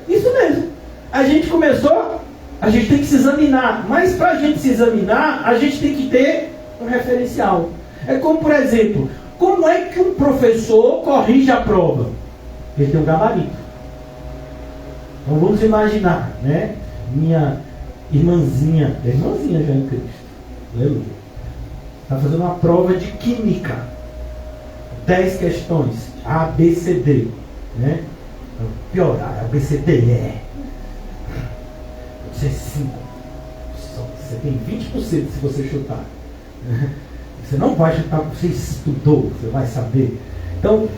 Isso mesmo. A gente começou... A gente tem que se examinar, mas para a gente se examinar, a gente tem que ter um referencial. É como, por exemplo, como é que um professor corrige a prova? Ele tem um gabarito. Então vamos imaginar, né? Minha irmãzinha já em Cristo, aleluia, está fazendo uma prova de química, 10 questões, A, B, C, D, né? Piorar, A, B, C, D, E. Você é 5. Você tem 20% se você chutar. Você não vai chutar porque você estudou, você vai saber. Então,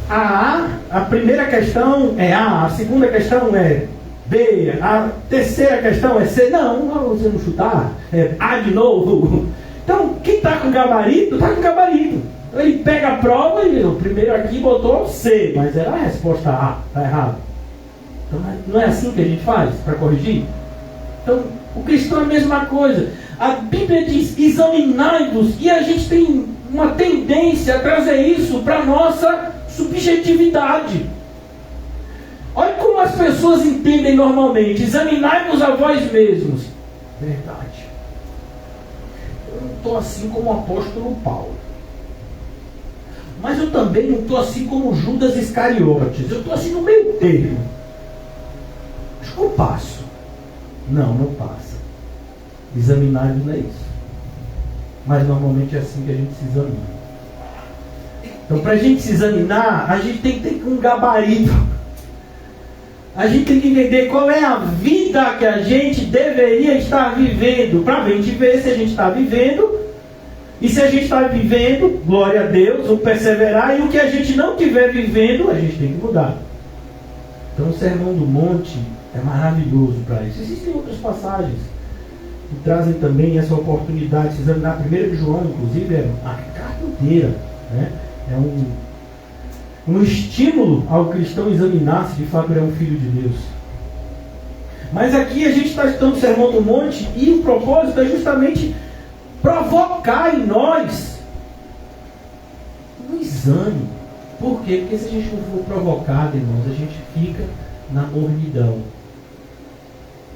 a primeira questão é A, a segunda questão é B, a terceira questão é C. Não, você não chutar, é A de novo. Então, quem está com gabarito, está com gabarito. Então, ele pega a prova e o primeiro aqui botou C, mas era a resposta A, está errado. Então, não é assim que a gente faz para corrigir? Então, o cristão é a mesma coisa. A Bíblia diz, examinai-vos, e a gente tem uma tendência a trazer isso para a nossa subjetividade. Olha como as pessoas entendem normalmente? Examinai-vos a vós mesmos. Verdade. Eu não estou assim como o apóstolo Paulo. Mas eu também não estou assim como Judas Iscariotes. Eu estou assim no meio termo. Acho que eu passo. Não passa. Examinar não é isso. Mas normalmente é assim que a gente se examina. Então, para a gente se examinar, a gente tem que ter um gabarito. A gente tem que entender qual é a vida que a gente deveria estar vivendo. Para a gente ver se a gente está vivendo. E se a gente está vivendo, glória a Deus, vamos perseverar. E o que a gente não estiver vivendo, a gente tem que mudar. Então, o Sermão do Monte é maravilhoso para isso. Existem outras passagens que trazem também essa oportunidade de se examinar. 1 João, inclusive, é uma carta inteira, né? É um estímulo ao cristão examinar se de fato ele é um filho de Deus. Mas aqui a gente está estudando o Sermão do Monte e o propósito é justamente provocar em nós um exame. Por quê? Porque se a gente não for provocado, irmãos, a gente fica na mornidão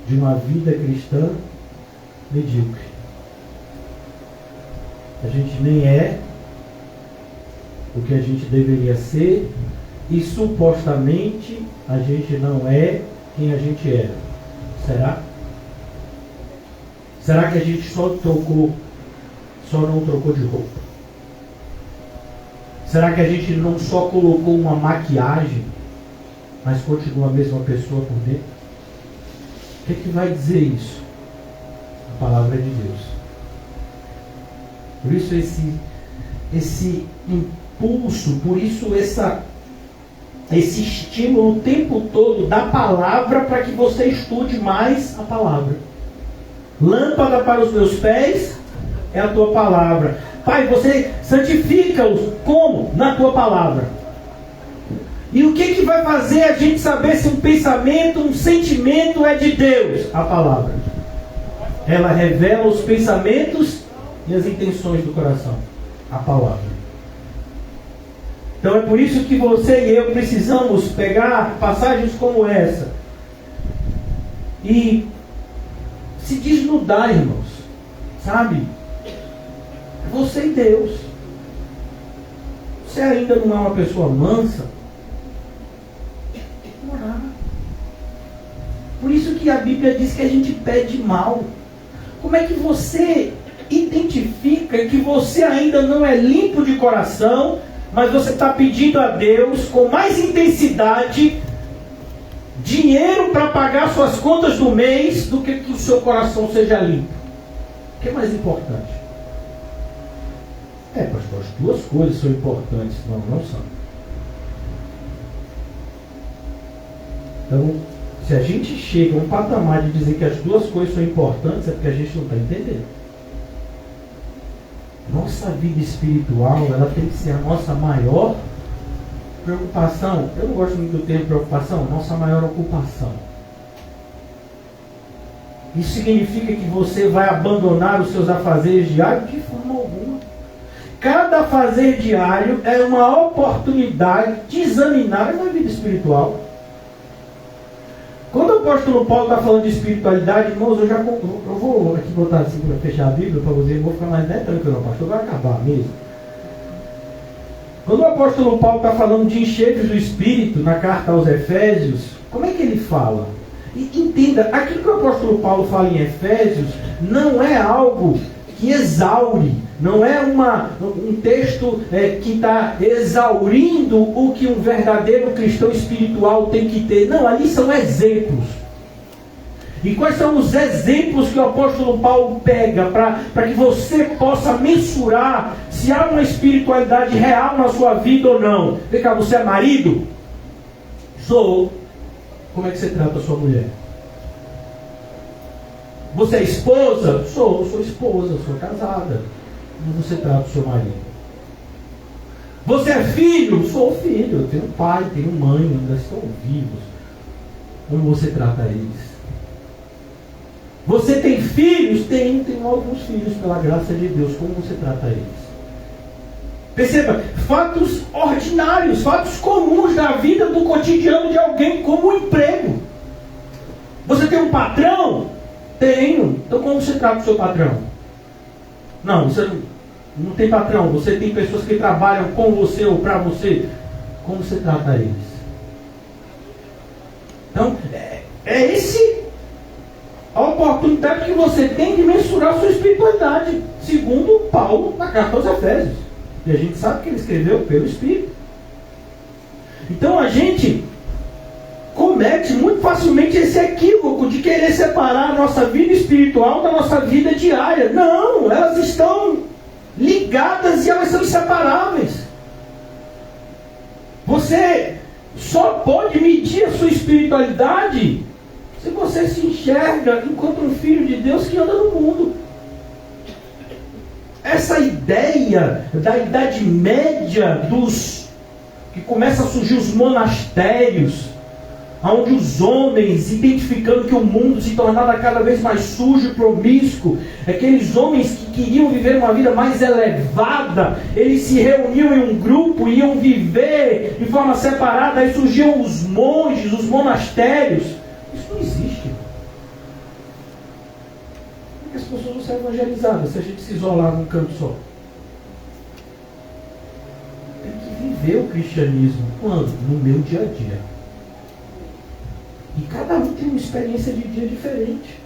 de uma vida cristã medíocre. A gente nem é o que a gente deveria ser e supostamente a gente não é quem a gente era. Será? Será que a gente só não trocou de roupa? Será que a gente não só colocou uma maquiagem, mas continua a mesma pessoa por dentro? O que vai dizer isso? A palavra de Deus. Por isso esse impulso, por isso esse estímulo o tempo todo da palavra para que você estude mais a palavra. Lâmpada para os meus pés é a tua palavra. Pai, você santifica-os como? Na tua palavra. E o que vai fazer a gente saber se um pensamento, um sentimento é de Deus? A palavra. Ela revela os pensamentos e as intenções do coração. A palavra. Então é por isso que você e eu precisamos pegar passagens como essa e se desnudar, irmãos. Sabe? Você e Deus. Você ainda não é uma pessoa mansa? Tem que orar. Por isso que a Bíblia diz que a gente pede mal. Como é que você identifica que você ainda não é limpo de coração, mas você está pedindo a Deus com mais intensidade dinheiro para pagar suas contas do mês do que o seu coração seja limpo? O que é mais importante? Pastor, as duas coisas são importantes. Não são. Então, se a gente chega a um patamar de dizer que as duas coisas são importantes, é porque a gente não está entendendo. Nossa vida espiritual, ela tem que ser a nossa maior preocupação. Eu não gosto muito do termo preocupação, nossa maior ocupação. Isso significa que você vai abandonar os seus afazeres diários? De forma alguma. Cada afazer diário é uma oportunidade de examinar a vida espiritual. Quando o apóstolo Paulo está falando de espiritualidade, irmãos, eu vou aqui botar assim para fechar a Bíblia para vocês, vou ficar mais tranquilo, o pastor vai acabar mesmo. Quando o apóstolo Paulo está falando de encheios do Espírito na carta aos Efésios, como é que ele fala? E entenda, aquilo que o apóstolo Paulo fala em Efésios não é algo que exaure, não é um texto que está exaurindo o que um verdadeiro cristão espiritual tem que ter. Não, ali são exemplos. E quais são os exemplos que o apóstolo Paulo pega para que você possa mensurar se há uma espiritualidade real na sua vida ou não? Vem cá, você é marido? Sou. Como é que você trata a sua mulher? Você é esposa? Sou esposa, sou casada. Como você trata o seu marido? Você é filho? Sou filho, eu tenho pai, tenho mãe, ainda estão vivos. Como você trata eles? Você tem filhos? Tenho alguns filhos, pela graça de Deus. Como você trata eles? Perceba, fatos ordinários, fatos comuns da vida do cotidiano de alguém, como o emprego. Você tem um patrão? Tenho. Então como você trata o seu patrão? Não, você não tem patrão. Você tem pessoas que trabalham com você ou para você. Como você trata eles? Então, é esse a oportunidade que você tem de mensurar a sua espiritualidade, segundo Paulo na carta aos Efésios. E a gente sabe que ele escreveu pelo Espírito. Então a gente comete muito facilmente esse equívoco de querer separar a nossa vida espiritual da nossa vida diária. Não, elas estão ligadas e elas são inseparáveis. Você só pode medir a sua espiritualidade se você se enxerga enquanto um filho de Deus que anda no mundo. Essa ideia da Idade Média, que começa a surgir os monastérios, onde os homens, identificando que o mundo se tornava cada vez mais sujo e promíscuo, aqueles homens que queriam viver uma vida mais elevada, eles se reuniam em um grupo, iam viver de forma separada, aí surgiam os monges, os monastérios. Isso não existe. Como é que as pessoas vão ser evangelizadas se a gente se isolar num canto só? Tem que viver o cristianismo. Quando? No meu dia a dia. E cada um tem uma experiência de dia diferente.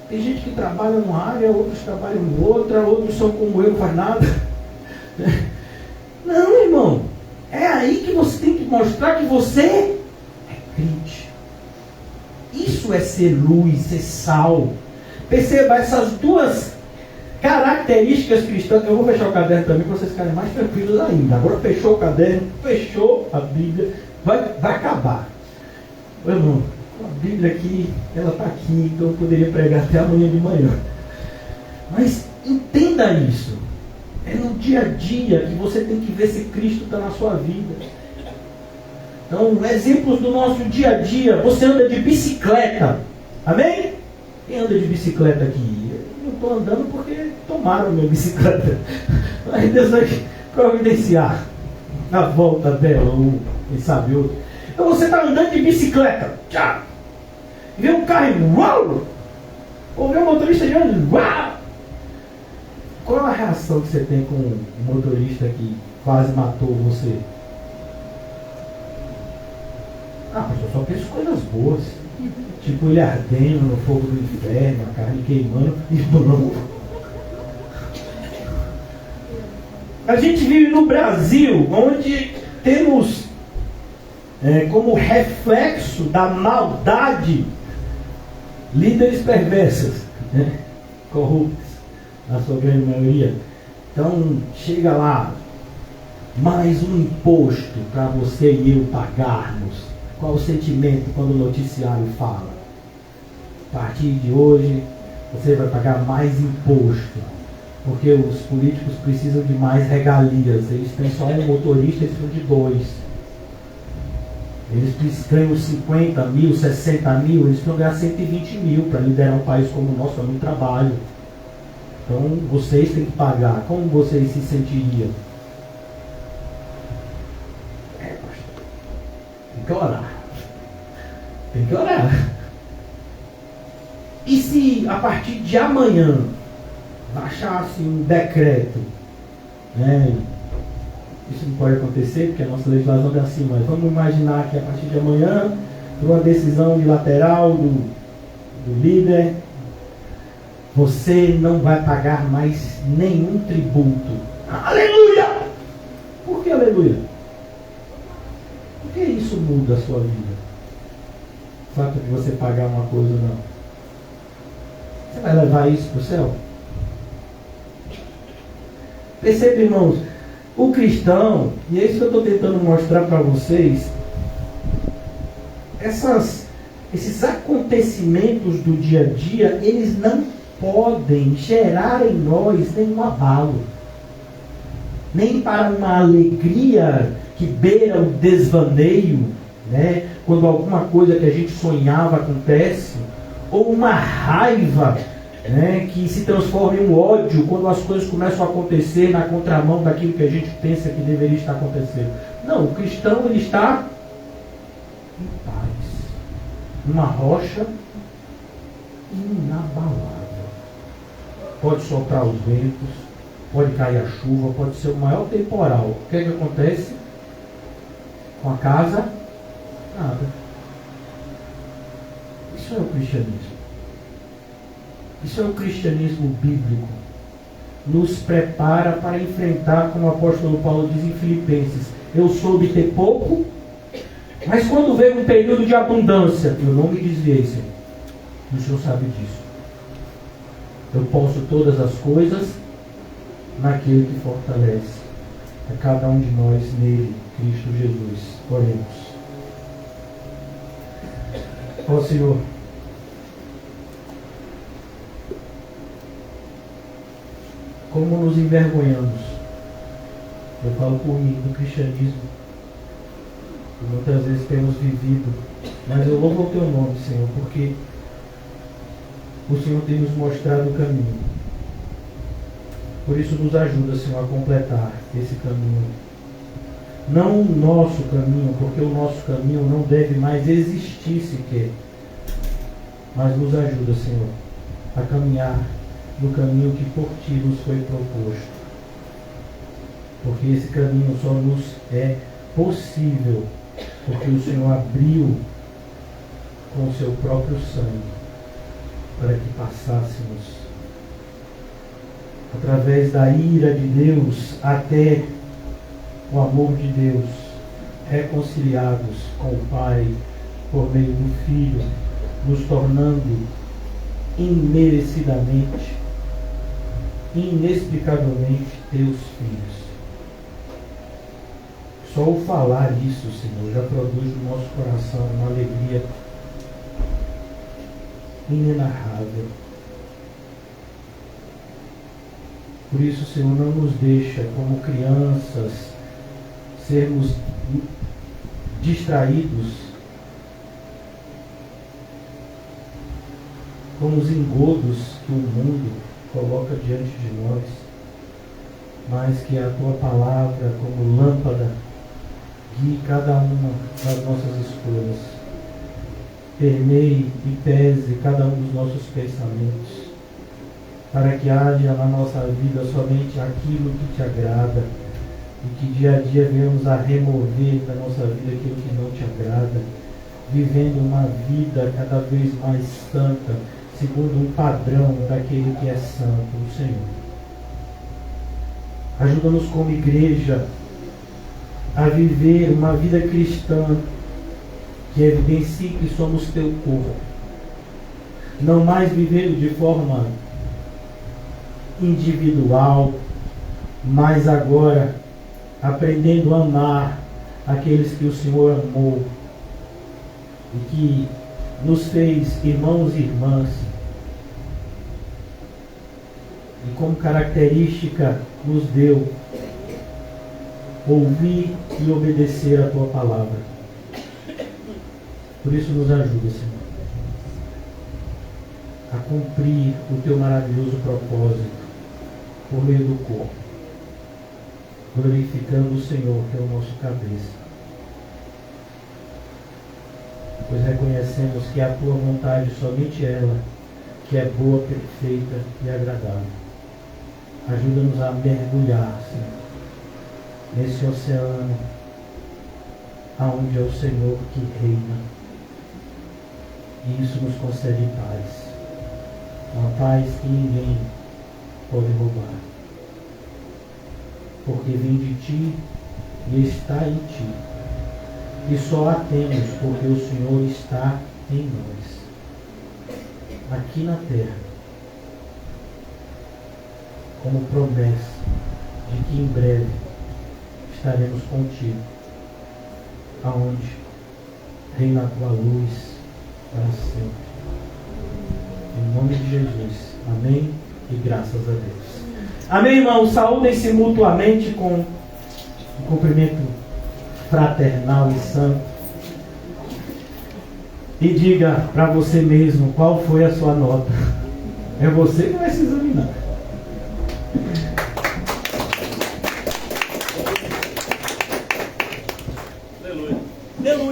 Tem gente que trabalha numa área, outros trabalham em outra, outros são como eu, não faz nada. Não, irmão. É aí que você tem que mostrar que você é crente. Isso é ser luz, ser sal. Perceba essas duas características cristãs. Eu vou fechar o caderno também para vocês ficarem mais tranquilos ainda. Agora fechou o caderno, fechou a Bíblia, vai acabar. Meu irmão, a Bíblia aqui, ela está aqui, então eu poderia pregar até amanhã de manhã. Mas entenda isso. É no dia a dia que você tem que ver se Cristo está na sua vida. Então, exemplos do nosso dia a dia. Você anda de bicicleta. Amém? Quem anda de bicicleta aqui? Eu não estou andando porque tomaram minha bicicleta. Mas Deus vai providenciar na volta dela, ou quem sabe outro. Então você está andando de bicicleta, tchau. Vê um carro e uau! Ou vê um motorista de ônibus, uau! Qual a reação que você tem com um motorista que quase matou você? Ah, mas eu só penso coisas boas. Tipo ele ardendo no fogo do inferno, a carne queimando e pronto. A gente vive no Brasil, onde temos como reflexo da maldade líderes perversas, corruptos, na sua grande maioria. Então chega lá, mais um imposto para você e eu pagarmos. Qual o sentimento quando o noticiário fala? A partir de hoje você vai pagar mais imposto, porque os políticos precisam de mais regalias. Eles têm só um motorista, eles precisam de dois. Eles ganham 50 mil, 60 mil, eles precisam ganhar 120 mil para liderar um país como o nosso, é muito trabalho. Então vocês têm que pagar. Como vocês se sentiriam? Pastor, tem que orar. Tem que orar. E se a partir de amanhã baixasse um decreto, isso não pode acontecer porque a nossa legislação é assim, mas vamos imaginar que a partir de amanhã, por uma decisão unilateral do líder, você não vai pagar mais nenhum tributo. Aleluia! Por que aleluia? Por que isso muda a sua vida? O fato de você pagar uma coisa ou não. Você vai levar isso para o céu? Perceba, irmãos, o cristão, e é isso que eu estou tentando mostrar para vocês, esses acontecimentos do dia a dia, eles não podem gerar em nós nenhum abalo, nem para uma alegria que beira o desvaneio, quando alguma coisa que a gente sonhava acontece, ou uma raiva né, que se transforma em um ódio quando as coisas começam a acontecer na contramão daquilo que a gente pensa que deveria estar acontecendo. Não, o cristão ele está em paz, uma rocha inabalável. Pode soprar os ventos, pode cair a chuva, pode ser o maior temporal. O que é que acontece com a casa? Nada. Isso é o cristianismo. Isso é o cristianismo bíblico. Nos prepara para enfrentar, como o apóstolo Paulo diz em Filipenses, eu soube ter pouco, mas quando veio um período de abundância, eu não me desviei, Senhor. O Senhor sabe disso. Eu posso todas as coisas naquele que fortalece a cada um de nós nele, Cristo Jesus. Oremos. Ó Senhor, como nos envergonhamos, eu falo por mim, do cristianismo, que muitas vezes temos vivido, mas eu louvo o teu nome, Senhor, porque o Senhor tem nos mostrado o caminho. Por isso nos ajuda, Senhor, a completar esse caminho. Não o nosso caminho, porque o nosso caminho não deve mais existir sequer. Mas nos ajuda, Senhor, a caminhar no caminho que por Ti nos foi proposto. Porque esse caminho só nos é possível porque o Senhor abriu com o seu próprio sangue para que passássemos através da ira de Deus até o amor de Deus, reconciliados com o Pai por meio do Filho, nos tornando imerecidamente, inexplicavelmente teus filhos. Só o falar isso, Senhor, já produz no nosso coração uma alegria inenarrável. Por isso, Senhor, não nos deixa, como crianças, sermos distraídos com os engodos que o mundo coloca diante de nós, mas que a Tua palavra, como lâmpada, guie cada uma das nossas escolhas, permeie e pese cada um dos nossos pensamentos, para que haja na nossa vida somente aquilo que Te agrada, e que dia a dia venhamos a remover da nossa vida aquilo que não Te agrada, vivendo uma vida cada vez mais santa, segundo um padrão daquele que é santo, o Senhor. Ajuda-nos como igreja a viver uma vida cristã que evidencie que somos Teu corpo. Não mais vivendo de forma individual, mas agora aprendendo a amar aqueles que o Senhor amou e que nos fez irmãos e irmãs. E como característica nos deu ouvir e obedecer a Tua palavra. Por isso nos ajuda, Senhor, a cumprir o Teu maravilhoso propósito por meio do corpo, glorificando o Senhor, que é o nosso cabeça. Pois reconhecemos que a Tua vontade, somente ela, que é boa, perfeita e agradável. Ajuda-nos a mergulhar, Senhor, nesse oceano aonde é o Senhor que reina. E isso nos concede paz. Uma paz que ninguém pode roubar. Porque vem de Ti e está em Ti. E só a temos porque o Senhor está em nós. Aqui na terra. Como promessa de que em breve estaremos contigo, aonde reina a Tua luz para sempre. Em nome de Jesus. Amém e graças a Deus. Amém, irmãos? Saúdem-se mutuamente com um cumprimento fraternal e santo. E diga para você mesmo qual foi a sua nota. É você que vai se examinar. Aleluia. Aleluia.